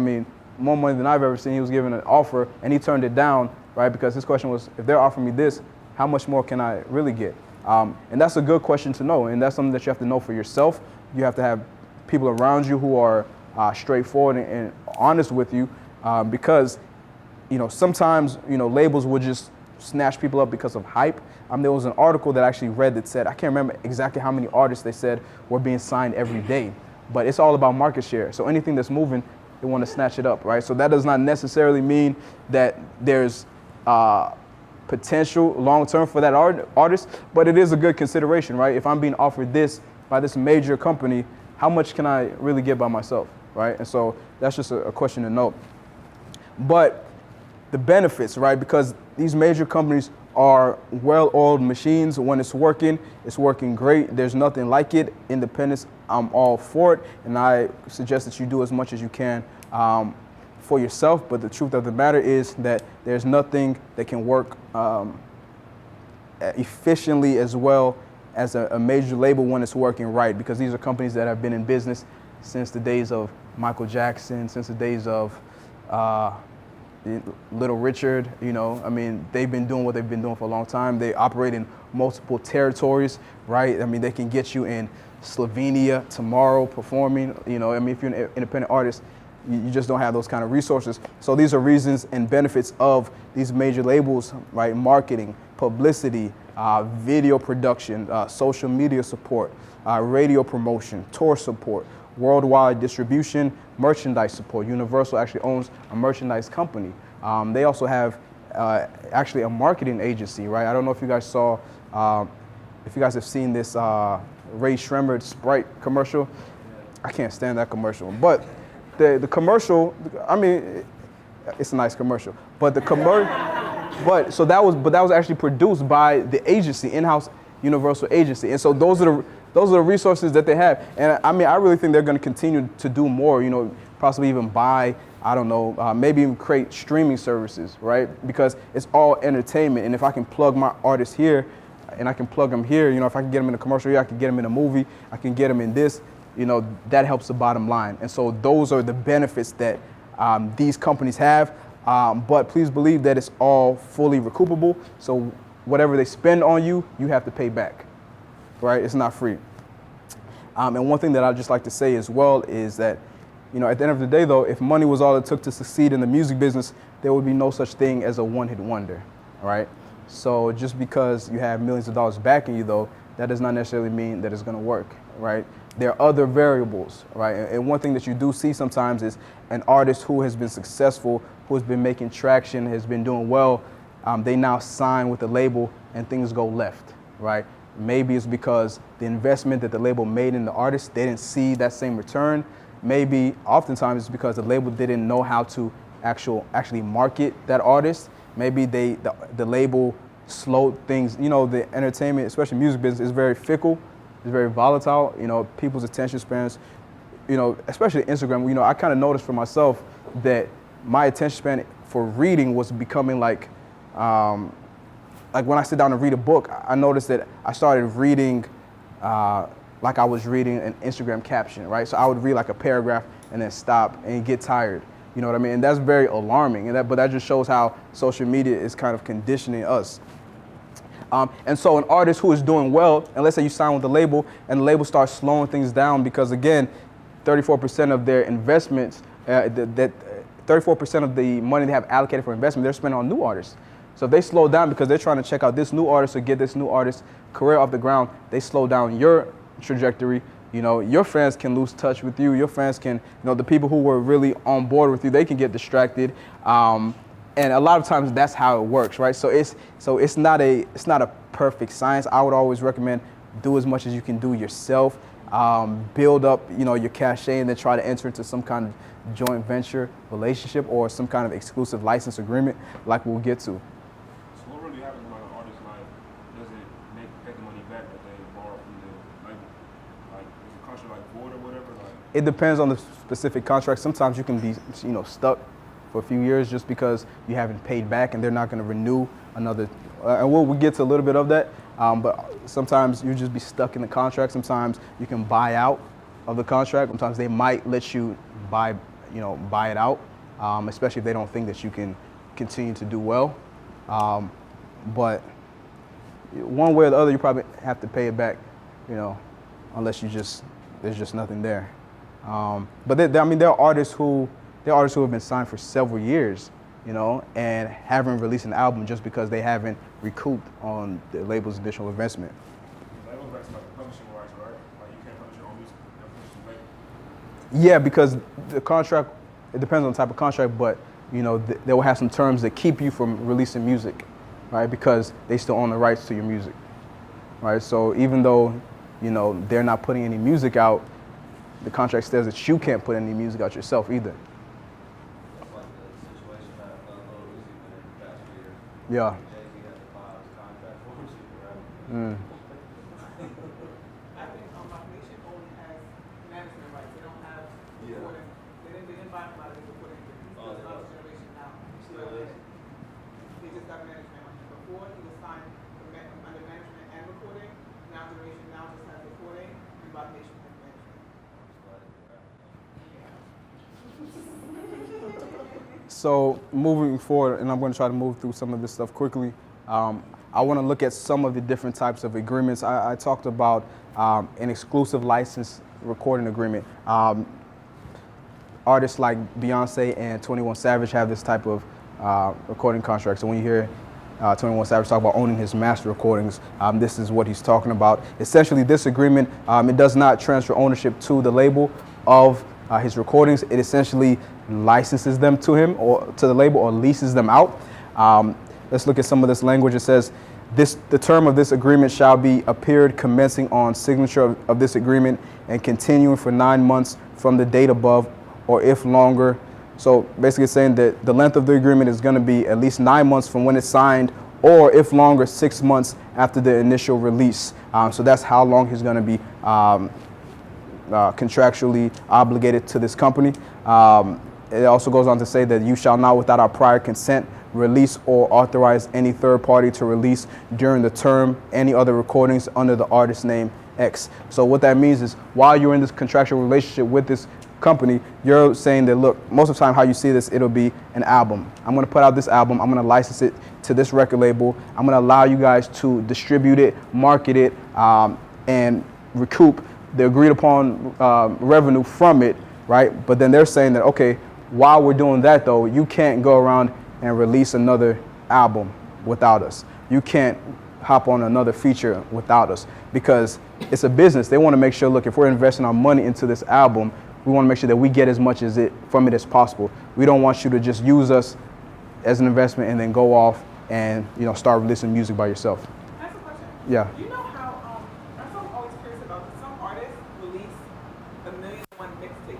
more money than I've ever seen. He was given an offer and he turned it down, right? Because his question was, if they're offering me this, how much more can I really get? And that's a good question to know. And that's something that you have to know for yourself. You have to have people around you who are straightforward and honest with you. because sometimes labels would just snatch people up because of hype. There was an article that I actually read that said, I can't remember exactly how many artists they said were being signed every day, but it's all about market share. So anything that's moving, they want to snatch it up, right? So that does not necessarily mean that there's potential long-term for that artist, but it is a good consideration, right? If I'm being offered this by this major company, how much can I really get by myself, right? And so that's just a question to note. But the benefits, right? Because these major companies are well-oiled machines. When it's working great. There's nothing like it. Independence, I'm all for it. And I suggest that you do as much as you can for yourself. But the truth of the matter is that there's nothing that can work efficiently as well as a major label when it's working right. Because these are companies that have been in business since the days of Michael Jackson, since the days of Little Richard, they've been doing what they've been doing for a long time. They operate in multiple territories, right? They can get you in Slovenia tomorrow performing, if you're an independent artist, you just don't have those kind of resources. So these are reasons and benefits of these major labels, right? Marketing, publicity, video production, social media support, radio promotion, tour support, worldwide distribution, merchandise support. Universal actually owns a merchandise company. They also have actually a marketing agency, right? I don't know if you guys saw, if you guys have seen this Ray Shremmerd Sprite commercial. I can't stand that commercial. But the commercial, it's a nice commercial. But the that was actually produced by the agency, in-house Universal agency. And so those are the resources that they have. And I really think they're going to continue to do more, possibly even buy, maybe even create streaming services, right? Because it's all entertainment. And if I can plug my artists here and I can plug them here, if I can get them in a commercial here, I can get them in a movie, I can get them in this, that helps the bottom line. And so those are the benefits that these companies have. But please believe that it's all fully recoupable. So whatever they spend on you, you have to pay back. Right? It's not free. And one thing that I'd just like to say as well is that, at the end of the day, though, if money was all it took to succeed in the music business, there would be no such thing as a one-hit wonder, right? So just because you have millions of dollars backing you, though, that does not necessarily mean that it's going to work, right? There are other variables, right? And one thing that you do see sometimes is an artist who has been successful, who has been making traction, has been doing well, they now sign with the label and things go left, right? Maybe it's because the investment that the label made in the artist, they didn't see that same return. Maybe oftentimes it's because the label didn't know how to actually market that artist. Maybe the label slowed things. The entertainment, especially music business, is very fickle. It's very volatile. People's attention spans, especially Instagram. I kind of noticed for myself that my attention span for reading was becoming like when I sit down and read a book, I noticed that I started reading like I was reading an Instagram caption, right? So I would read like a paragraph and then stop and get tired. You know what I mean? And that's very alarming. But that just shows how social media is kind of conditioning us. And so an artist who is doing well, and let's say you sign with the label, and the label starts slowing things down because, again, 34% of their investments, 34% of the money they have allocated for investment, they're spending on new artists. So if they slow down because they're trying to check out this new artist or get this new artist's career off the ground, they slow down your trajectory. Your fans can lose touch with you. Your fans can, the people who were really on board with you, they can get distracted. And a lot of times that's how it works, right? So it's not a perfect science. I would always recommend do as much as you can do yourself. Build up, your cachet, and then try to enter into some kind of joint venture relationship or some kind of exclusive license agreement like we'll get to. So what really happens when an artist does it get the money back that they borrowed from the label? Is the contract void or whatever? It depends on the specific contract. Sometimes you can be stuck for a few years just because you haven't paid back and they're not going to renew another. And we'll get to a little bit of that. But sometimes you just be stuck in the contract. Sometimes you can buy out of the contract. Sometimes they might let you buy it out, especially if they don't think that you can continue to do well. But one way or the other, you probably have to pay it back, unless there's just nothing there. But there are artists who, There are artists who have been signed for several years, you know, and haven't released an album just because they haven't recouped on the label's initial investment. That goes back to like the publishing rights, right? Like you can't publish your own music, you have to publish your label. Yeah, because the contract, it depends on the type of contract, but you know, they will have some terms that keep you from releasing music, right? Because they still own the rights to your music, right? So even though, you know, they're not putting any music out, the contract says that you can't put any music out yourself either. That's like the situation that Lil Uzi been in the past few years. Yeah. Jay-Z had to file his contract for Uzi, right? Mm. I think Rock Nation only has management rights. They don't have Yeah. recording. They didn't buy him out of the recording. He's Oh, still they another don't. generation now. Still is? They just got management rights. Before he was signed under management and recording. Now generation now just has recording and Rock Nation has management. So moving forward, and I'm going to try to move through some of this stuff quickly. I want to look at some of the different types of agreements. I talked about an exclusive license recording agreement. Artists like Beyonce and 21 Savage have this type of recording contract. So when you hear 21 Savage talk about owning his master recordings, this is what he's talking about. Essentially, this agreement, it does not transfer ownership to the label of his recordings. It essentially licenses them to him or to the label or leases them out. Let's look at some of this language. It says, the term of this agreement shall be a period commencing on signature of this agreement and continuing for 9 months from the date above, or if longer. So basically it's saying that the length of the agreement is going to be at least 9 months from when it's signed, or if longer, 6 months after the initial release. So that's how long he's going to be contractually obligated to this company. It also goes on to say that you shall not, without our prior consent, release or authorize any third party to release during the term any other recordings under the artist name X. So what that means is while you're in this contractual relationship with this company, you're saying that, look, most of the time how you see this, it'll be an album. I'm going to put out this album. I'm going to license it to this record label. I'm going to allow you guys to distribute it, market it, and recoup the agreed upon revenue from it, right? But then they're saying that, okay, while we're doing that though, you can't go around and release another album without us. You can't hop on another feature without us, because it's a business. They want to make sure, look, if we're investing our money into this album, we want to make sure that we get as much from it as possible. We don't want you to just use us as an investment and then go off and, you know, start releasing music by yourself. I have a question. Yeah. You know how, I'm always curious about this. Some artists release 1,000,001 mixtapes.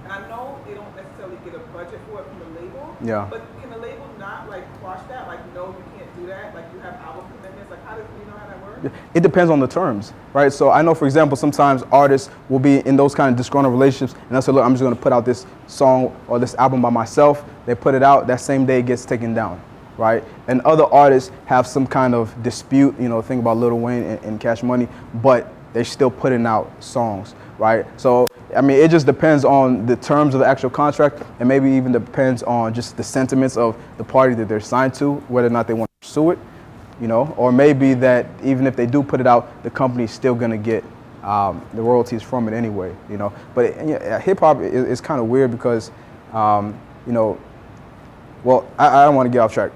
And I know they don't necessarily get a budget for it from the label. Yeah. But can the label not like quash that? Like, no, you can't do that. Like, you have album commitments. Like, do you know how that works? It depends on the terms, right? So I know, for example, sometimes artists will be in those kind of disgruntled relationships and they'll say, look, I'm just going to put out this song or this album by myself. They put it out, that same day it gets taken down, right? And other artists have some kind of dispute, you know, think about Lil Wayne and Cash Money, but they're still putting out songs, right? So, I mean, it just depends on the terms of the actual contract, and maybe even depends on just the sentiments of the party that they're signed to, whether or not they want to pursue it, you know, or maybe that even if they do put it out, the company's still going to get the royalties from it anyway, you know. But hip hop is kind of weird because, you know, well, I don't want to get off track.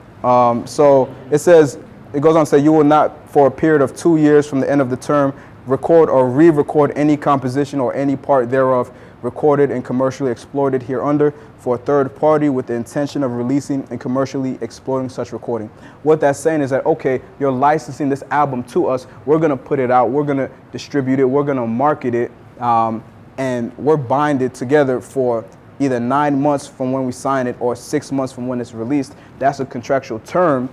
So it says, it goes on to say, you will not, for a period of 2 years from the end of the term, record or re-record any composition or any part thereof recorded and commercially exploited hereunder for a third party with the intention of releasing and commercially exploiting such recording. What that's saying is that, okay, you're licensing this album to us, we're going to put it out, we're going to distribute it, we're going to market it, and we're binded together for either 9 months from when we sign it or 6 months from when it's released. That's a contractual term,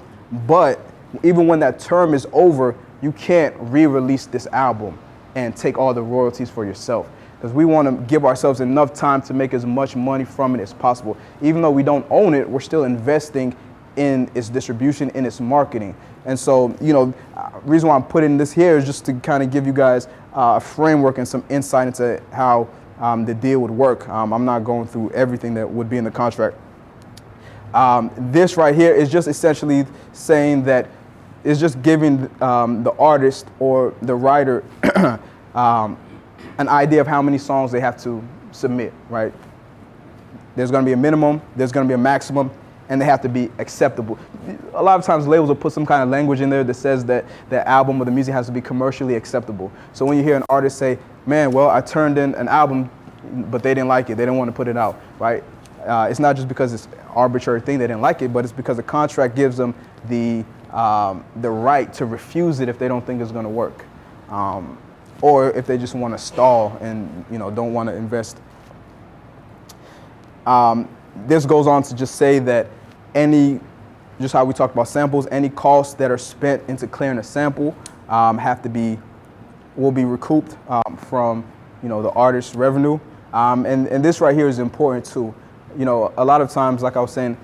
but even when that term is over, you can't re-release this album and take all the royalties for yourself, because we want to give ourselves enough time to make as much money from it as possible. Even though we don't own it, we're still investing in its distribution, in its marketing. And so, you know, reason why I'm putting this here is just to kind of give you guys a framework and some insight into how the deal would work. I'm not going through everything that would be in the contract. This right here is just essentially saying that it's just giving the artist or the writer an idea of how many songs they have to submit, right? There's going to be a minimum, there's going to be a maximum, and they have to be acceptable. A lot of times labels will put some kind of language in there that says that the album or the music has to be commercially acceptable. So when you hear an artist say, man, well, I turned in an album, but they didn't like it, they didn't want to put it out, right? It's not just because it's an arbitrary thing they didn't like it, but it's because the contract gives them the right to refuse it if they don't think it's going to work, or if they just want to stall and don't want to invest. This goes on to just say that just how we talked about samples, any costs that are spent into clearing a sample will be recouped from the artist's revenue. And this right here is important too. A lot of times, like I was saying,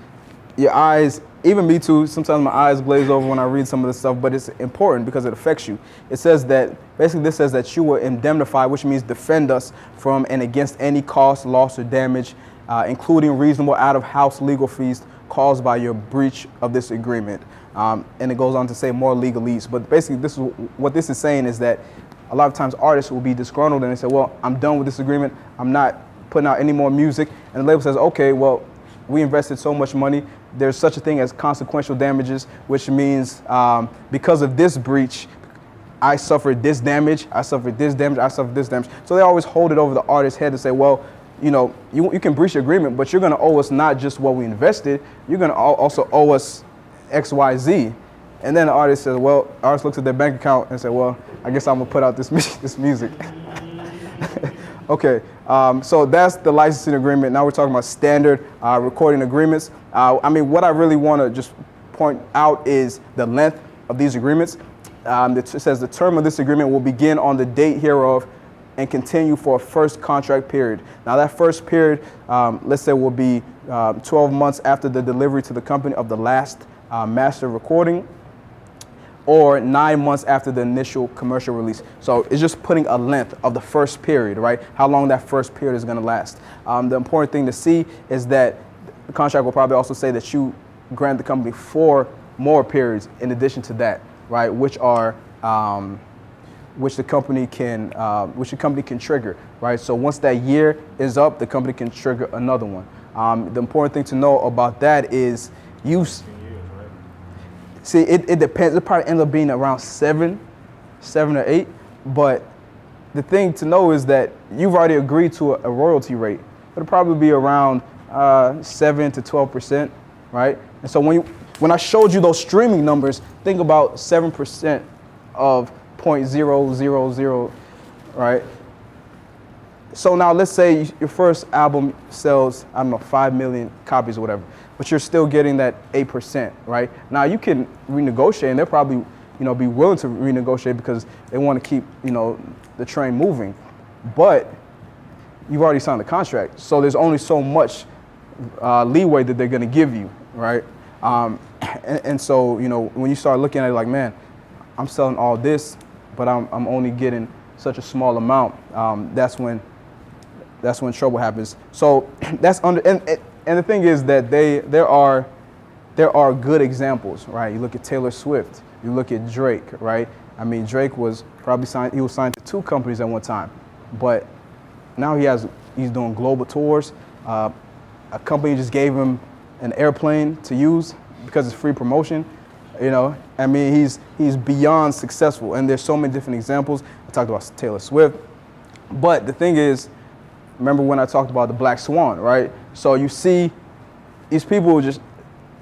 your eyes, even me too, sometimes my eyes glaze over when I read some of this stuff, but it's important because it affects you. It says that, basically this says that you will indemnify, which means defend us from and against any cost, loss, or damage, including reasonable out-of-house legal fees caused by your breach of this agreement. And it goes on to say more legalese. But basically, what this is saying is that a lot of times artists will be disgruntled and they say, well, I'm done with this agreement. I'm not putting out any more music. And the label says, okay, well, we invested so much money. There's such a thing as consequential damages, which means because of this breach, I suffered this damage, I suffered this damage, I suffered this damage. So they always hold it over the artist's head to say, well, you can breach the agreement, but you're going to owe us not just what we invested, you're going to also owe us X, Y, Z. And then the artist says, well, the artist looks at their bank account and says, well, I guess I'm going to put out this music. Okay, so that's the licensing agreement. Now we're talking about standard recording agreements. What I really want to just point out is the length of these agreements. It says the term of this agreement will begin on the date hereof and continue for a first contract period. Now that first period, let's say, will be 12 months after the delivery to the company of the last master recording, or 9 months after the initial commercial release. So it's just putting a length of the first period, right? How long that first period is gonna last. The important thing to see is that the contract will probably also say that you grant the company 4 more periods in addition to that, right? Which the company can trigger, right? So once that year is up, the company can trigger another one. The important thing to know about that is see, it depends. It probably ends up being around 7 or 8. But the thing to know is that you've already agreed to a royalty rate. It'll probably be around 7 to 12%, right? And so when I showed you those streaming numbers, think about 7% of 0.000, right? So now let's say your first album sells, 5 million copies or whatever, but you're still getting that 8%, right? Now you can renegotiate, and they'll probably, be willing to renegotiate because they want to keep, the train moving. But you've already signed the contract, so there's only so much leeway that they're going to give you, right? And so, when you start looking at it like, man, I'm selling all this, but I'm only getting such a small amount, that's when trouble happens. So that's and the thing is that there are good examples, right? You look at Taylor Swift, you look at Drake, right? Drake was probably signed to 2 companies at one time, but now he's doing global tours. A company just gave him an airplane to use because it's free promotion. He's beyond successful, and there's so many different examples. I talked about Taylor Swift, but the thing is, remember when I talked about the Black Swan, right? So you see these people just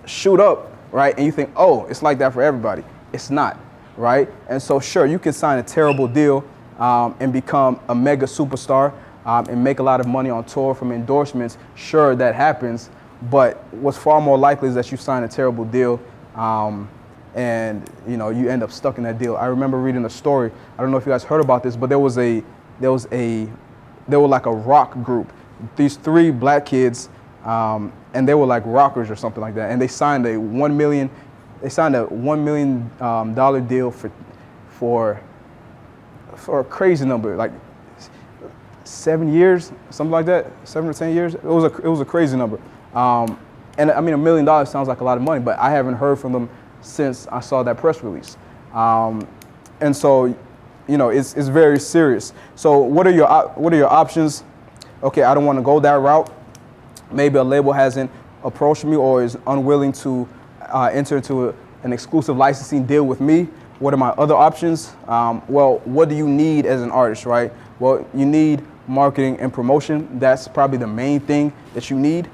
shoot up, right? And you think, oh, it's like that for everybody. It's not, right? And so sure, you can sign a terrible deal and become a mega superstar and make a lot of money on tour from endorsements. Sure, that happens, but what's far more likely is that you sign a terrible deal and you end up stuck in that deal. I remember reading a story. I don't know if you guys heard about this, but there were like a rock group, these 3 black kids, and they were like rockers or something like that. And they signed a $1 million deal for a crazy number, like 7 years, something like that, 7 or 10 years. It was a crazy number. And $1 million sounds like a lot of money, but I haven't heard from them since I saw that press release. And so, it's very serious. So what are your options? Okay, I don't want to go that route. maybe a label hasn't approached me or is unwilling to enter into an exclusive licensing deal with me. What are my other options? Well, what do you need as an artist, right? Well, you need marketing and promotion. That's probably the main thing that you need.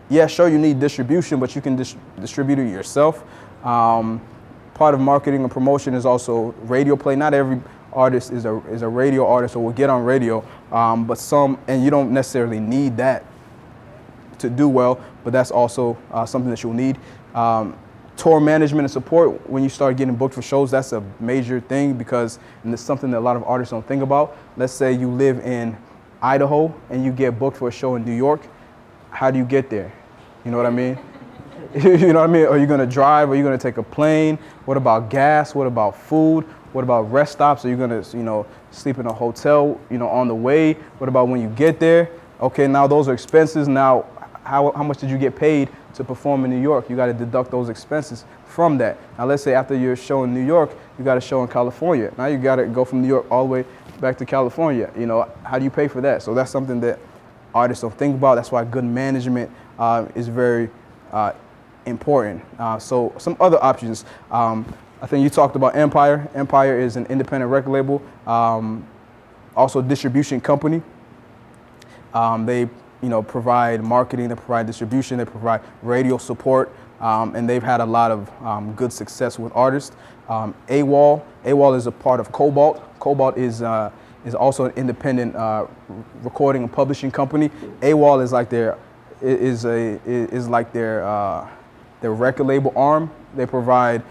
Yeah, sure, you need distribution, but you can distribute it yourself. Part of marketing and promotion is also radio play. Not every artist is a radio artist or will get on radio, but some, and you don't necessarily need that to do well, but that's also something that you'll need. Tour management and support, when you start getting booked for shows, that's a major thing because, and it's something that a lot of artists don't think about. Let's say you live in Idaho and you get booked for a show in New York. How do you get there? You know what I mean? You know what I mean? Are you gonna drive? Are you gonna take a plane? What about gas? What about food? What about rest stops? Are you gonna, sleep in a hotel, on the way? What about when you get there? Okay, now those are expenses. Now, how much did you get paid to perform in New York? You gotta deduct those expenses from that. Now, let's say after your show in New York, you got a show in California. Now you gotta go from New York all the way back to California. How do you pay for that? So that's something that artists don't think about. That's why good management is very important. So some other options. I think you talked about Empire. Empire is an independent record label, also a distribution company. They provide marketing, they provide distribution, they provide radio support, and they've had a lot of good success with artists. AWOL is a part of Cobalt. Cobalt is also an independent recording and publishing company. AWOL is like their record label arm. They provide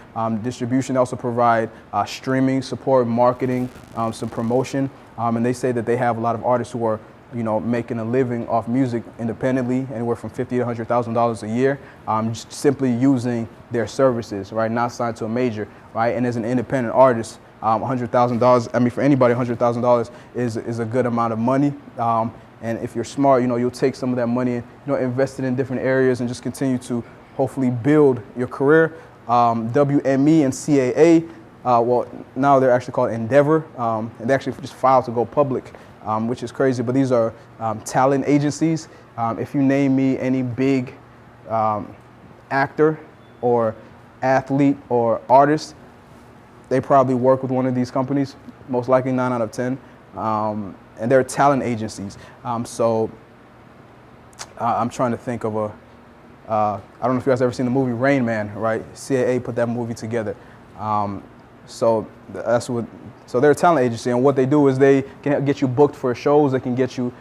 distribution. They also provide streaming support, marketing, some promotion, and they say that they have a lot of artists who are making a living off music independently, anywhere from $50,000 to $100,000 a year, just simply using their services, right? Not signed to a major, right? And as an independent artist, $100,000. I mean, for anybody, $100,000 is a good amount of money. And if you're smart, you'll take some of that money and invest it in different areas and just continue to hopefully build your career. WME and CAA, well, now they're actually called Endeavor, and they actually just filed to go public, which is crazy. But these are talent agencies. If you name me any big actor or athlete or artist, they probably work with one of these companies, most likely 9 out of 10. And they're talent agencies. So I'm trying to think of I don't know if you guys ever seen the movie Rain Man, right? CAA put that movie together. So they're a talent agency, and what they do is they can get you booked for shows, they can get you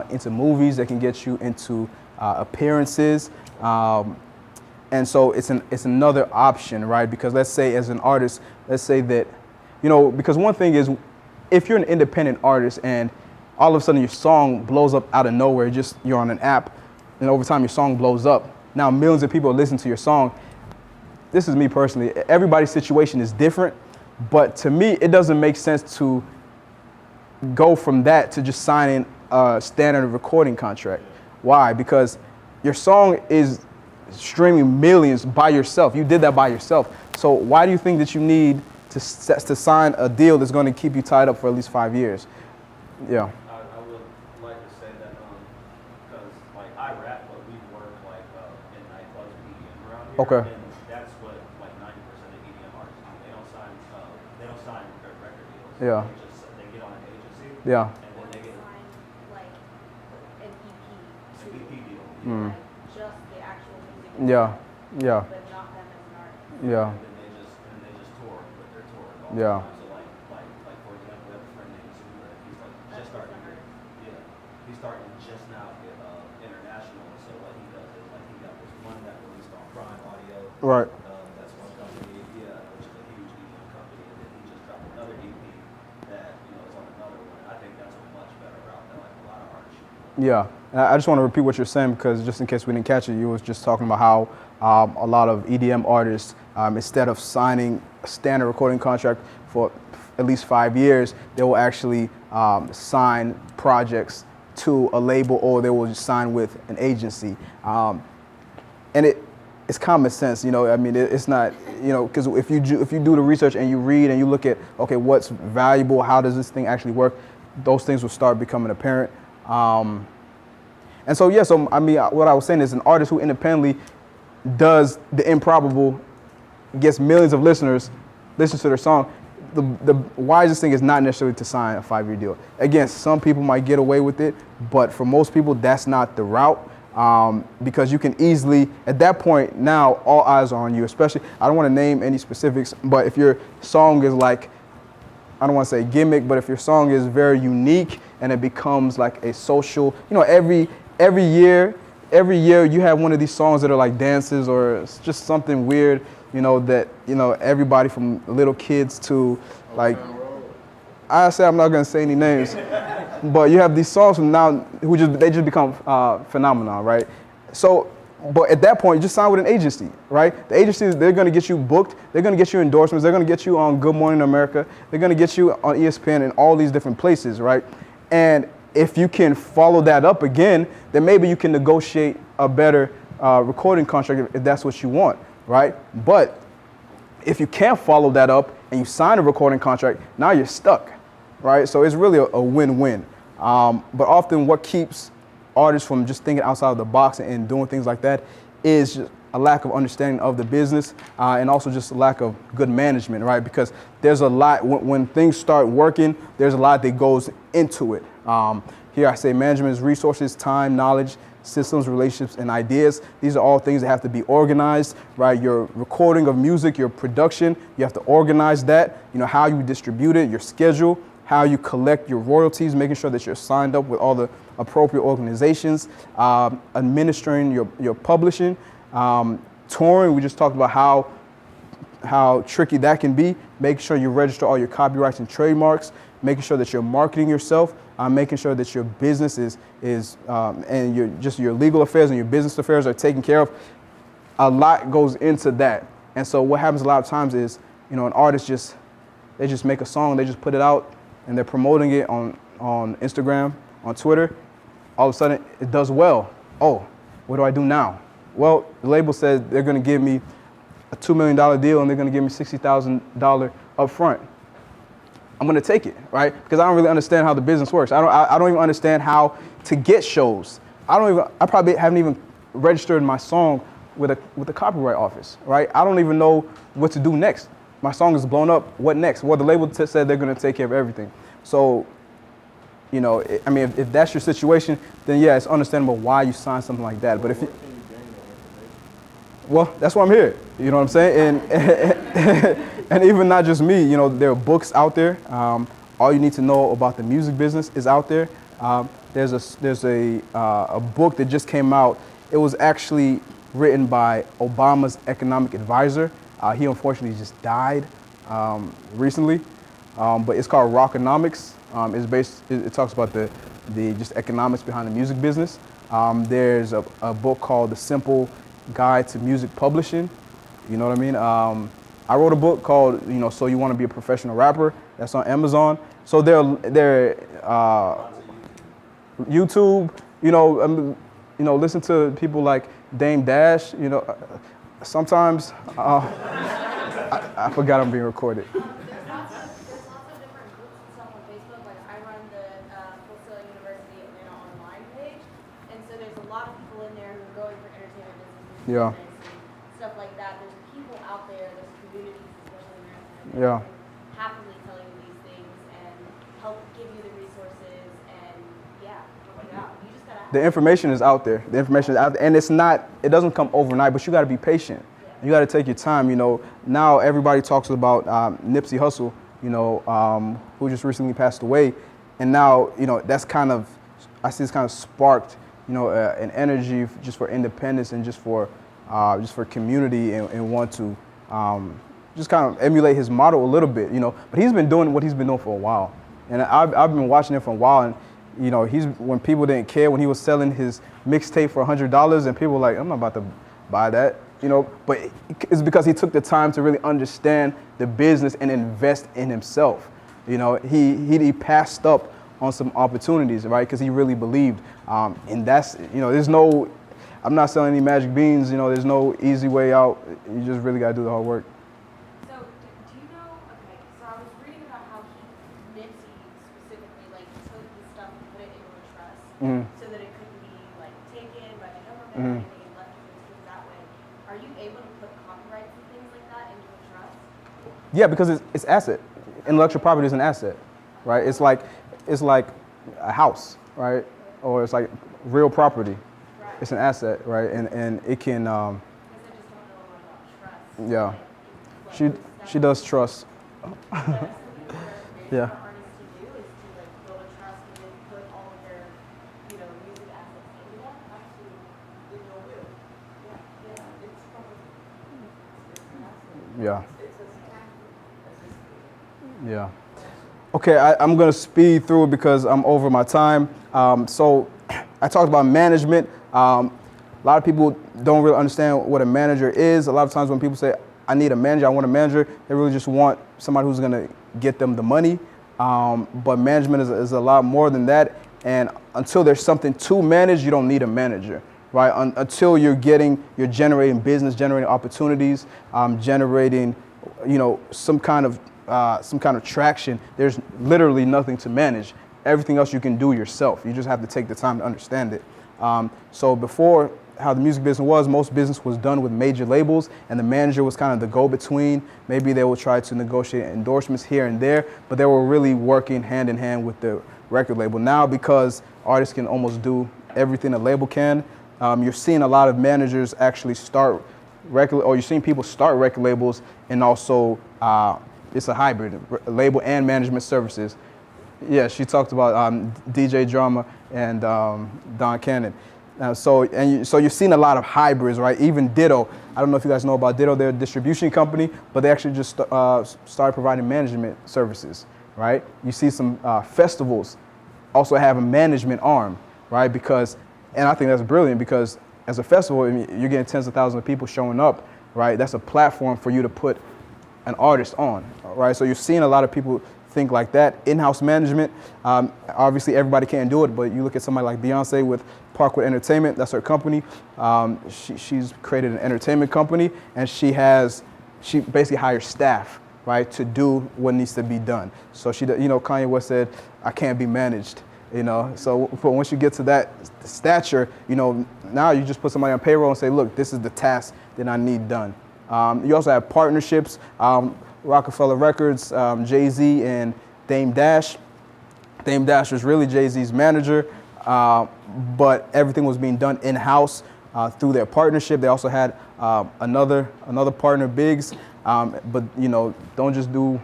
into movies, they can get you into appearances. And so it's another option, right? Because let's say as an artist, let's say that, because one thing is, if you're an independent artist and all of a sudden your song blows up out of nowhere, you're on an app, and over time your song blows up. Now millions of people listen to your song. This is me personally. Everybody's situation is different, but to me, it doesn't make sense to go from that to just signing a standard recording contract. Why? Because your song is streaming millions by yourself. You did that by yourself. So why do you think that you need to sign a deal that's going to keep you tied up for at least 5 years? Yeah. I would like to say that because I rap, but we work in nightclubs and EDM around here. Okay. And that's what 90% of EDM artists do. They don't sign record deals. Yeah. They get on an agency. Yeah. And then they get Sign like an EP. an EP deal. Mm. Like just the actual music. Yeah. Yeah. But not them as an artist. Yeah. And they just tour with their tour. All Yeah. the time. So like for example, we have a friend named Zula. He's just starting. Yeah. He's starting just now to get international. So what he does is he got this one that released on Prime Audio. Right. That's one company, which is a huge EDM company, and then he just dropped another EP that is on another one. I think that's a much better route than a lot of artists should be. Yeah. And I just want to repeat what you're saying, because just in case we didn't catch it, you was just talking about how a lot of EDM artists, instead of signing a standard recording contract for at least 5 years, they will actually sign projects to a label, or they will just sign with an agency. And it's common sense, it's not, because if you do the research and you read and you look at, okay, what's valuable, how does this thing actually work, those things will start becoming apparent. And so, yeah, so I mean, what I was saying is an artist who independently does the improbable, gets millions of listeners, listen to their song. The wisest thing is not necessarily to sign a 5-year deal. Again, some people might get away with it, but for most people, that's not the route. Because you can easily, at that point, now all eyes are on you, especially, I don't want to name any specifics, but if your song is like, I don't want to say gimmick, but if your song is very unique and it becomes like a social, every year you have one of these songs that are like dances or it's just something weird, that, everybody from little kids to like, I say I'm not going to say any names, but you have these songs from now they just become phenomenon, right? So, but at that point, you just sign with an agency, right? The agencies, they're going to get you booked, they're going to get you endorsements, they're going to get you on Good Morning America, they're going to get you on ESPN and all these different places, right? And if you can follow that up again, then maybe you can negotiate a better recording contract if that's what you want, right? But if you can't follow that up and you sign a recording contract, now you're stuck, right? So it's really a win-win. But often what keeps artists from just thinking outside of the box and doing things like that is just a lack of understanding of the business and also just a lack of good management, right? Because there's a lot, when things start working, there's a lot that goes into it. Here I say management is resources, time, knowledge, systems, relationships, and ideas. These are all things that have to be organized, right? Your recording of music, your production, you have to organize that, how you distribute it, your schedule, how you collect your royalties, making sure that you're signed up with all the appropriate organizations, administering your publishing, touring. We just talked about how tricky that can be, making sure you register all your copyrights and trademarks, making sure that you're marketing yourself, making sure that your business is and your legal affairs and your business affairs are taken care of. A lot goes into that. And so what happens a lot of times is, an artist they just make a song, they just put it out, and they're promoting it on Instagram, on Twitter. All of a sudden, it does well. Oh, what do I do now? Well, the label says they're going to give me a $2 million deal and they're going to give me $60,000 up front. I'm going to take it, right? Because I don't really understand how the business works. I don't even understand how to get shows. I probably haven't even registered my song with the copyright office, right? I don't even know what to do next. My song is blown up. What next? Well, the label said they're going to take care of everything. So, if that's your situation, then yeah, it's understandable why you sign something like that. But well, that's why I'm here. You know what I'm saying? And even not just me. There are books out there. All you need to know about the music business is out there. There's a book that just came out. It was actually written by Obama's economic advisor. He unfortunately just died recently, but it's called Rockonomics. It talks about the just economics behind the music business. There's a book called The Simple Guide to Music Publishing. You know what I mean? I wrote a book called So You Want to Be a Professional Rapper. That's on Amazon. So they're YouTube. Listen to people like Dame Dash. Sometimes I forgot I'm being recorded. There's lots of different groups and stuff on Facebook. Like I run the Full Sail University Atlanta online page, and so there's a lot of people in there who are going for entertainment businesses, Yeah. and stuff like that. There's people out there, there's communities, especially in Atlanta, Yeah. who happily tell you these things and help give you the resources and help you out. You just gotta ask. The information is out there. The information is out there, and it doesn't come overnight, but you got to be patient. You got to take your time. Now everybody talks about Nipsey Hussle, who just recently passed away, and now that's I see it's kind of sparked, an energy just for independence and just for community and want to just kind of emulate his motto a little bit, But he's been doing what he's been doing for a while, and I've been watching him for a while, and when people didn't care, when he was selling his mixtape for $100, and people were like, I'm not about to buy that. But it's because he took the time to really understand the business and invest in himself. He passed up on some opportunities, right? Because he really believed. And that's, I'm not selling any magic beans. There's no easy way out. You just really got to do the hard work. So, do you know, okay, so I was reading about how Nipsey specifically, took the stuff and put it into a trust Mhm. so that it couldn't be, and they left you things that way. Are you able to put copyrights and things like that into a trust? Yeah, because it's asset. Intellectual property is an asset, right? It's like a house, right? Or it's like real property. Right. It's an asset, right? And it can, Because I just don't know a lot about trust. yeah. She does trust. Yeah. For artists to do is to like build a trust and then put all of their, music assets into that. Absolutely. In your will. Yeah. Yeah. It's probably, Yeah. it's a Yeah. Okay, I'm going to speed through it because I'm over my time. So I talked about management. A lot of people don't really understand what a manager is. A lot of times when people say, I need a manager, I want a manager, they really just want somebody who's going to get them the money. But management is a lot more than that. And until there's something to manage, you don't need a manager, right? Until you're generating business, generating opportunities, generating, some kind of traction. There's literally nothing to manage. Everything else you can do yourself. You just have to take the time to understand it. So before, how the music business was, most business was done with major labels, and the manager was kind of the go-between. Maybe they would try to negotiate endorsements here and there, but they were really working hand in hand with the record label. Now, because artists can almost do everything a label can, you're seeing a lot of managers actually you're seeing people start record labels, and also it's a hybrid, label and management services. Yeah, she talked about DJ Drama and Don Cannon. So you're seeing a lot of hybrids, right? Even Ditto. I don't know if you guys know about Ditto. They're a distribution company, but they actually just started providing management services, right? You see some festivals also have a management arm, right? And I think that's brilliant because as a festival, you're getting tens of thousands of people showing up, right? That's a platform for you to put an artist on, right? So you're seeing a lot of people think like that. In-house management, obviously everybody can't do it, but you look at somebody like Beyonce with Parkwood Entertainment, that's her company. She's created an entertainment company, and she basically hires staff, right, to do what needs to be done. So Kanye West said, I can't be managed, So but once you get to that stature, now you just put somebody on payroll and say, look, this is the task that I need done. You also have partnerships, Rockefeller Records, Jay-Z and Dame Dash. Dame Dash was really Jay-Z's manager, but everything was being done in-house through their partnership. They also had another partner, Biggs, but don't do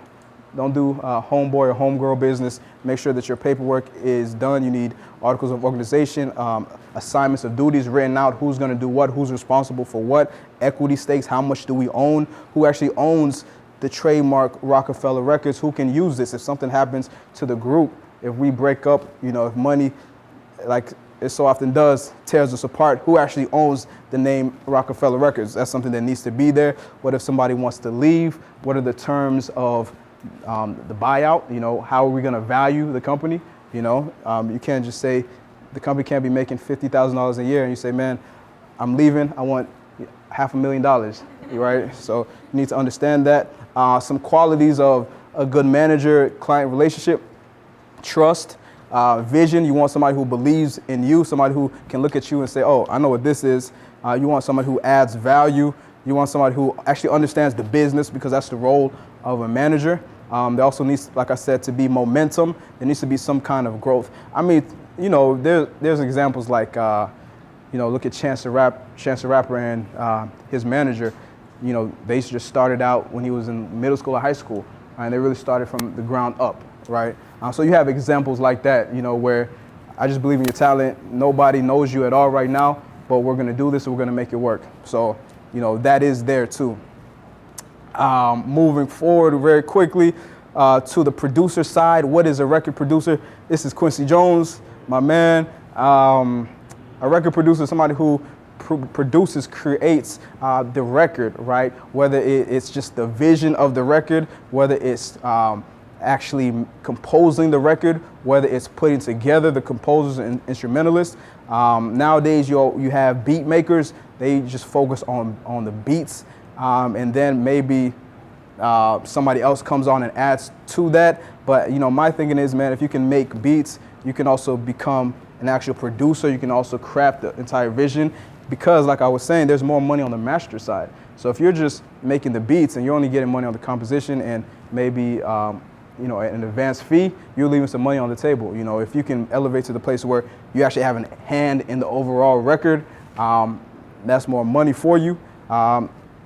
homeboy or homegirl business. Make sure that your paperwork is done. You need articles of organization, assignments of duties written out, who's going to do what, who's responsible for what, equity stakes, how much do we own, who actually owns the trademark Rockefeller Records, who can use this if something happens to the group, if we break up, if money, like it so often does, tears us apart, who actually owns the name Rockefeller Records? That's something that needs to be there. What if somebody wants to leave? What are the terms of the buyout? How are we going to value the company? You can't just say the company can't be making $50,000 a year and you say, man, I'm leaving, I want $500,000, right? So you need to understand that. Some qualities of a good manager-client relationship: trust, vision. You want somebody who believes in you, somebody who can look at you and say, oh, I know what this is. You want somebody who adds value. You want somebody who actually understands the business, because that's the role of a manager. There also needs, like I said, to be momentum. There needs to be some kind of growth. There's examples like, look at Chance the Rapper and his manager. They just started out when he was in middle school or high school, and they really started from the ground up, right? So you have examples like that, where I just believe in your talent. Nobody knows you at all right now, but we're going to do this and we're going to make it work. So, that is there too. Moving forward very quickly to the producer side. What is a record producer? This is Quincy Jones, my man. A record producer is somebody who produces, creates the record, right? Whether it's just the vision of the record, whether it's actually composing the record, whether it's putting together the composers and instrumentalists. Nowadays, you have beat makers. They just focus on the beats, and then maybe somebody else comes on and adds to that. But my thinking is, man, if you can make beats, you can also become an actual producer. You can also craft the entire vision. because, like I was saying, there's more money on the master side. So if you're just making the beats and you're only getting money on the composition and maybe you know, an advanced fee, you're leaving some money on the table. You know, if you can elevate to the place where you actually have a hand in the overall record, that's more money for you.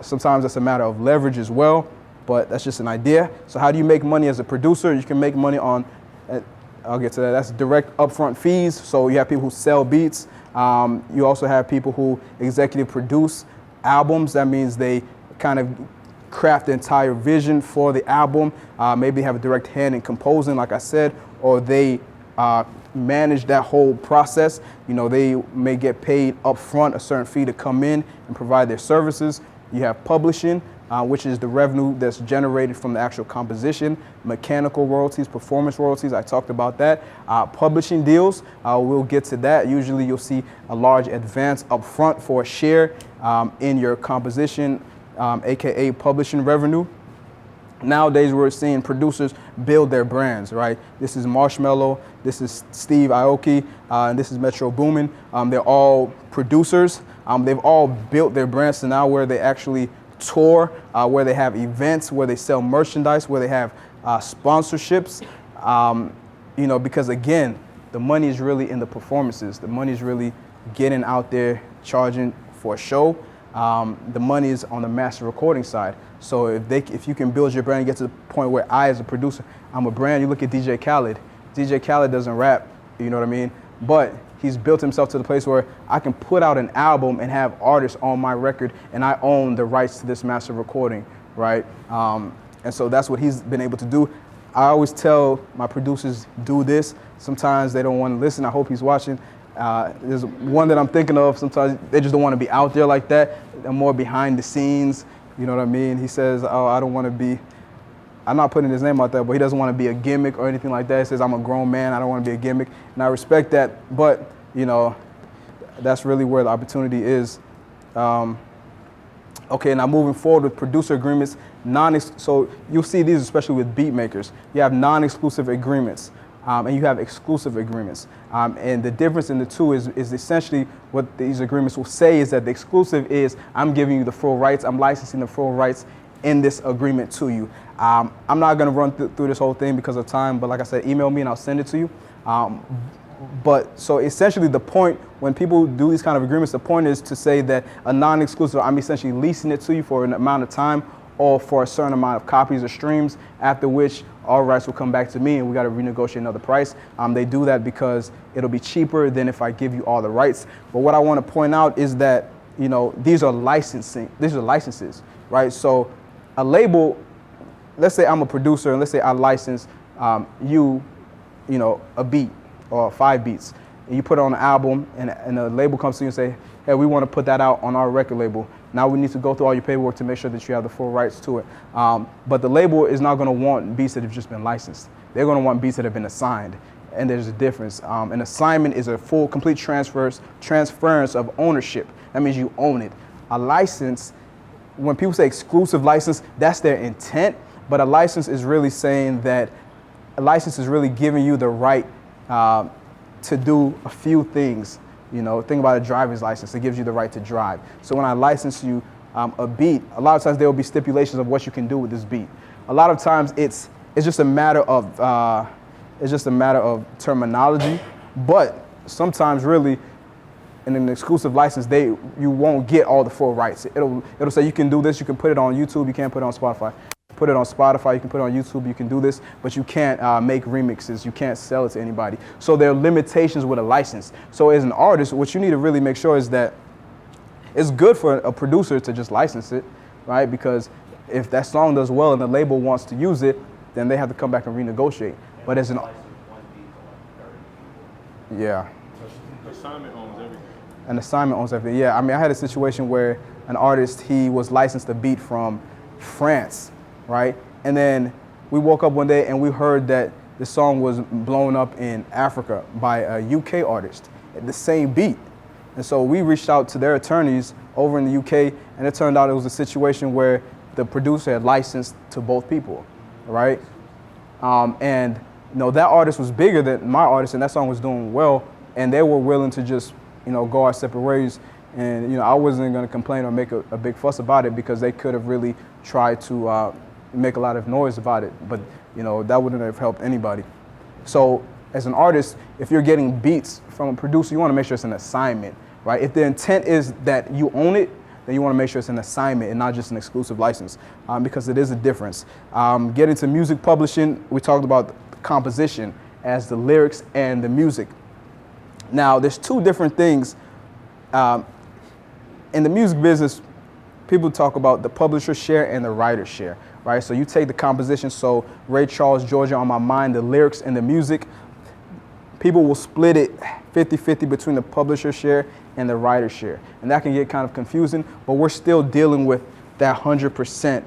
Sometimes that's a matter of leverage as well, but that's just an idea. So how do you make money as a producer? You can make money on, I'll get to that, that's direct upfront fees. So you have people who sell beats. You also have people who executive produce albums. That means they kind of craft the entire vision for the album. Maybe have a direct hand in composing, like I said, or they manage that whole process. You know, they may get paid up front a certain fee to come in and provide their services. You have publishing, which is the revenue that's generated from the actual composition, mechanical royalties, performance royalties. I talked about that. Publishing deals, we'll get to that. Usually you'll see a large advance up front for a share in your composition, AKA publishing revenue. Nowadays, we're seeing producers build their brands, right? This is Marshmello, this is Steve Aoki, and this is Metro Boomin. They're all producers. They've all built their brands to now where they actually tour, where they have events, where they sell merchandise, where they have sponsorships. You know, because again, the money is really in the performances. The money is really getting out there, charging for a show. The money is on the master recording side. So if you can build your brand and get to the point where I, as a producer, I'm a brand. You look at DJ Khaled. DJ Khaled doesn't rap, you know what I mean? But he's built himself to the place where I can put out an album and have artists on my record, and I own the rights to this master recording, right? And so that's what he's been able to do. I always tell my producers, do this. Sometimes they don't want to listen. I hope he's watching. There's one that I'm thinking of. Sometimes they just don't want to be out there like that. They're more behind the scenes. You know what I mean? He says, oh, I don't want to be, I'm not putting his name out there, but he doesn't want to be a gimmick or anything like that. He says, I'm a grown man. I don't want to be a gimmick. And I respect that. But, you know, that's really where the opportunity is. Okay, now moving forward with producer agreements, so you'll see these especially with beat makers. You have non-exclusive agreements. And you have exclusive agreements. And the difference in the two is essentially what these agreements will say is that the exclusive is I'm giving you the full rights, I'm licensing the full rights in this agreement to you. I'm not gonna run through this whole thing because of time, but like I said, email me and I'll send it to you. But so essentially the point, when people do these kind of agreements, the point is to say that a non-exclusive, I'm essentially leasing it to you for an amount of time or for a certain amount of copies or streams, after which all rights will come back to me and we got to renegotiate another price. They do that because it'll be cheaper than if I give you all the rights. But what I want to point out is that, you know, these are licenses, right? So a label, let's say I'm a producer and let's say I license you know, a beat or 5 beats, and you put it on an album and the label comes to you and say, hey, we want to put that out on our record label. Now we need to go through all your paperwork to make sure that you have the full rights to it. But the label is not going to want beats that have just been licensed. They're going to want beats that have been assigned. And there's a difference. An assignment is a full, complete transference of ownership. That means you own it. A license, when people say exclusive license, that's their intent. But a license is really saying that a license is really giving you the right to do a few things. You know, think about a driver's license. It gives you the right to drive. So when I license you a beat, a lot of times there will be stipulations of what you can do with this beat. A lot of times it's just a matter of terminology. But sometimes really, in an exclusive license, you won't get all the full rights. It'll say you can do this. You can put it on YouTube. You can't put it on Spotify. Put it on Spotify, you can put it on YouTube, you can do this, but you can't make remixes, you can't sell it to anybody. So there are limitations with a license. So as an artist, what you need to really make sure is that it's good for a producer to just license it, right? Because if that song does well and the label wants to use it, then they have to come back and renegotiate. But as an yeah. Assignment owns everything. An assignment owns everything. Yeah, I mean, I had a situation where an artist, he was licensed a beat from France, right? And then we woke up one day and we heard that the song was blown up in Africa by a UK artist, the same beat. And so we reached out to their attorneys over in the UK, and it turned out it was a situation where the producer had licensed to both people, right? And you know, that artist was bigger than my artist, and that song was doing well, and they were willing to just, you know, go our separate ways And I wasn't going to complain or make a big fuss about it because they could have really tried to make a lot of noise about it. But that wouldn't have helped anybody. So as an artist, if you're getting beats from a producer, you want to make sure it's an assignment, right? If the intent is that you own it, then you want to make sure it's an assignment and not just an exclusive license, because it is a difference. Getting to music publishing, we talked about the composition as the lyrics and the music. Now, there's two different things. In the music business, people talk about the publisher share and the writer share, right? So you take the composition, so Ray Charles, Georgia on My Mind, the lyrics and the music, people will split it 50-50 between the publisher share and the writer share. And that can get kind of confusing, but we're still dealing with that 100%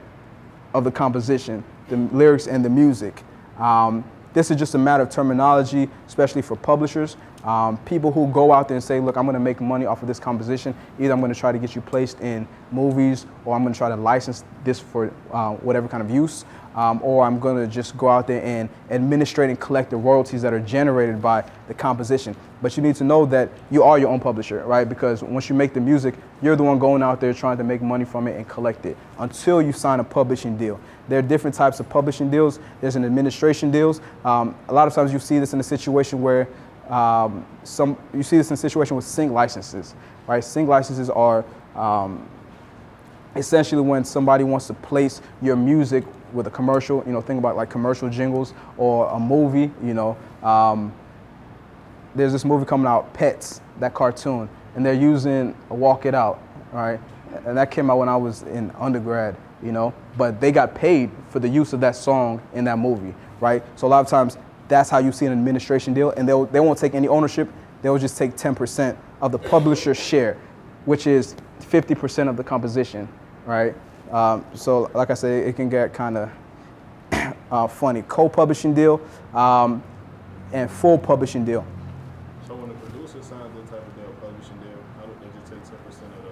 of the composition, the lyrics and the music. This is just a matter of terminology, especially for publishers. People who go out there and say, look, I'm going to make money off of this composition. Either I'm going to try to get you placed in movies, or I'm going to try to license this for whatever kind of use, or I'm going to just go out there and administrate and collect the royalties that are generated by the composition. But you need to know that you are your own publisher, right? Because once you make the music, you're the one going out there trying to make money from it and collect it until you sign a publishing deal. There are different types of publishing deals. There's an administration deals. A lot of times you see this in a situation where you see this in a situation with sync licenses, right? Sync licenses are essentially when somebody wants to place your music with a commercial, think about like commercial jingles or a movie, there's this movie coming out, Pets, that cartoon, and they're using Walk It Out, right? And that came out when I was in undergrad, but they got paid for the use of that song in that movie, right? So a lot of times that's how you see an administration deal, and they won't take any ownership. They'll just take 10% of the publisher's share, which is 50% of the composition, right? So like I said, it can get kind of funny. Co-publishing deal and full publishing deal. So when the producer signs that type of deal, publishing deal, how do they just take 10% of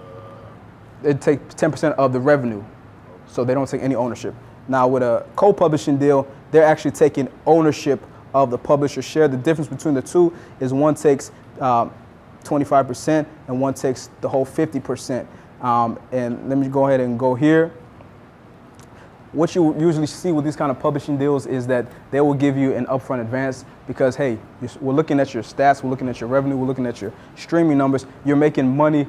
the? They take 10% of the revenue, so they don't take any ownership. Now with a co-publishing deal, they're actually taking ownership of the publisher's share. The difference between the two is one takes 25% and one takes the whole 50%. And let me go ahead and go here. What you usually see with these kind of publishing deals is that they will give you an upfront advance because, hey, we're looking at your stats, we're looking at your revenue, we're looking at your streaming numbers. You're making money.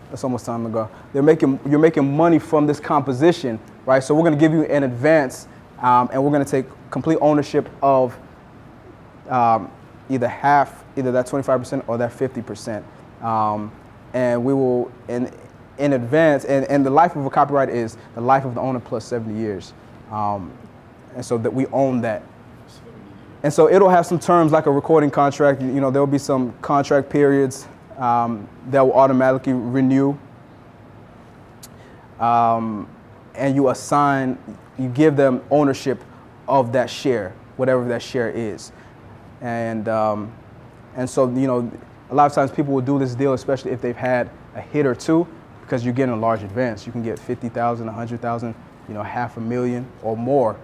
That's almost time to go. You're making money from this composition, right? So we're going to give you an advance, and we're going to take complete ownership of either that 25% or that 50%. And we will, in advance, and the life of a copyright is the life of the owner plus 70 years. And so that we own that. And so it'll have some terms like a recording contract. There'll be some contract periods that will automatically renew. And you give them ownership of that share, whatever that share is. And so, a lot of times people will do this deal, especially if they've had a hit or two, because you're getting a large advance. You can get 50,000, 100,000, $500,000 or more.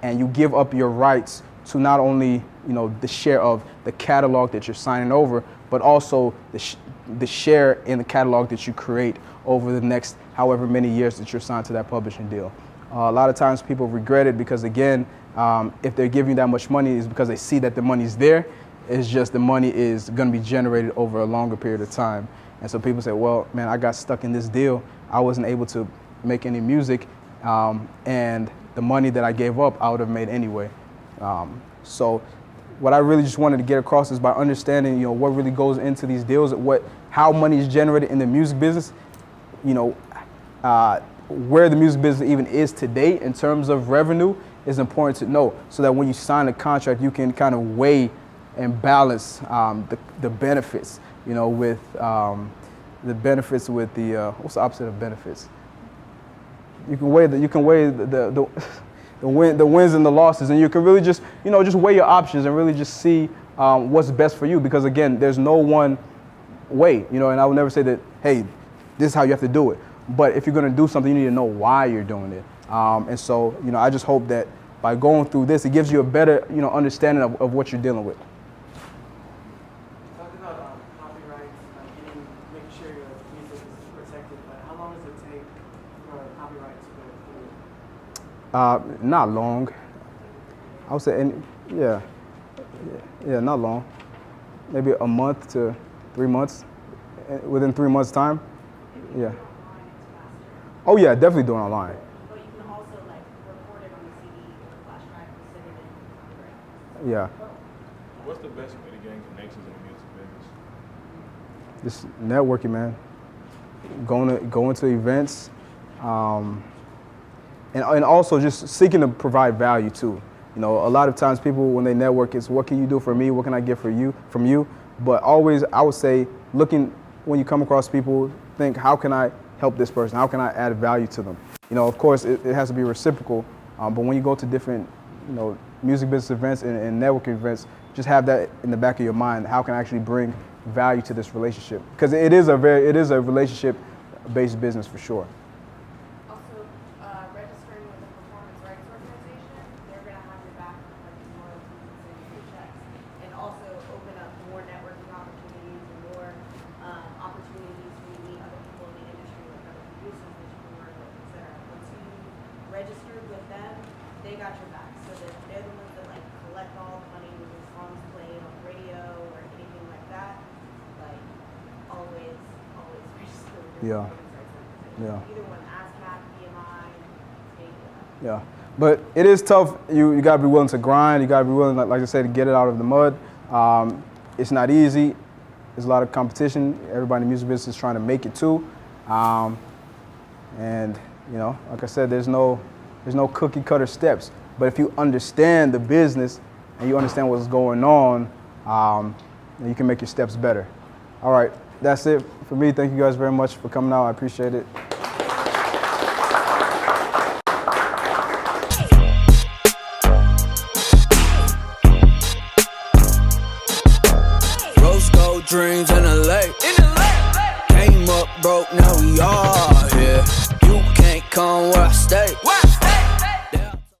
And you give up your rights to not only, the share of the catalog that you're signing over, but also the share in the catalog that you create over the next however many years that you're signed to that publishing deal. A lot of times people regret it because, again, if they're giving you that much money, it's because they see that the money's there. It's just the money is going to be generated over a longer period of time. And so people say, well, man, I got stuck in this deal. I wasn't able to make any music, and the money that I gave up, I would have made anyway. So what I really just wanted to get across is by understanding, what really goes into these deals, how money is generated in the music business, where the music business even is today in terms of revenue is important to know, so that when you sign a contract, you can kind of weigh and balance the benefits, with the benefits with the what's the opposite of benefits? You can weigh the wins and the losses, and you can really just just weigh your options and really just see what's best for you. Because again, there's no one way, and I would never say that, hey, this is how you have to do it. But if you're going to do something, you need to know why you're doing it. And so, I just hope that by going through this, it gives you a better, understanding of what you're dealing with. Talking about copyrights, making sure your Not long. I would say, yeah, not long. Maybe a month to 3 months. Within 3 months' time. Yeah. Oh yeah, definitely do it online. But you can also like record it on the CD or flash drive and send it in. Yeah. What's the best way to gain connections in the music business? Just networking, man. Going to events, and also just seeking to provide value too. You know, a lot of times people when they network, it's what can you do for me? What can I get from you? But always, I would say, looking when you come across people, think how can I help this person? How can I add value to them? You know, of course, it has to be reciprocal. But when you go to different, music business events and networking events, just have that in the back of your mind. How can I actually bring value to this relationship? Because it is a relationship-based business for sure. Also, registering with the performance rights organization, they're gonna have your back with like royalties and send you checks, and also open up more networking opportunities and more opportunities for you to meet other people in the industry, like other producers that you can work with, etc. Once you registered with them, they got your back, so that they're the ones that like collect all the money when your songs played on radio or anything like that. Like always register with your Yeah. performance rights organization. Yeah. Either one, ASCAP, BMI, state. Yeah, but it is tough. You gotta be willing to grind. You gotta be willing, like I said, to get it out of the mud. It's not easy. There's a lot of competition. Everybody in the music business is trying to make it too. And like I said, there's no cookie cutter steps. But if you understand the business and you understand what's going on, you can make your steps better. All right, that's it for me. Thank you guys very much for coming out. I appreciate it. Rose gold dreams in LA. Came up broke, now we all here. You can't come where I stay.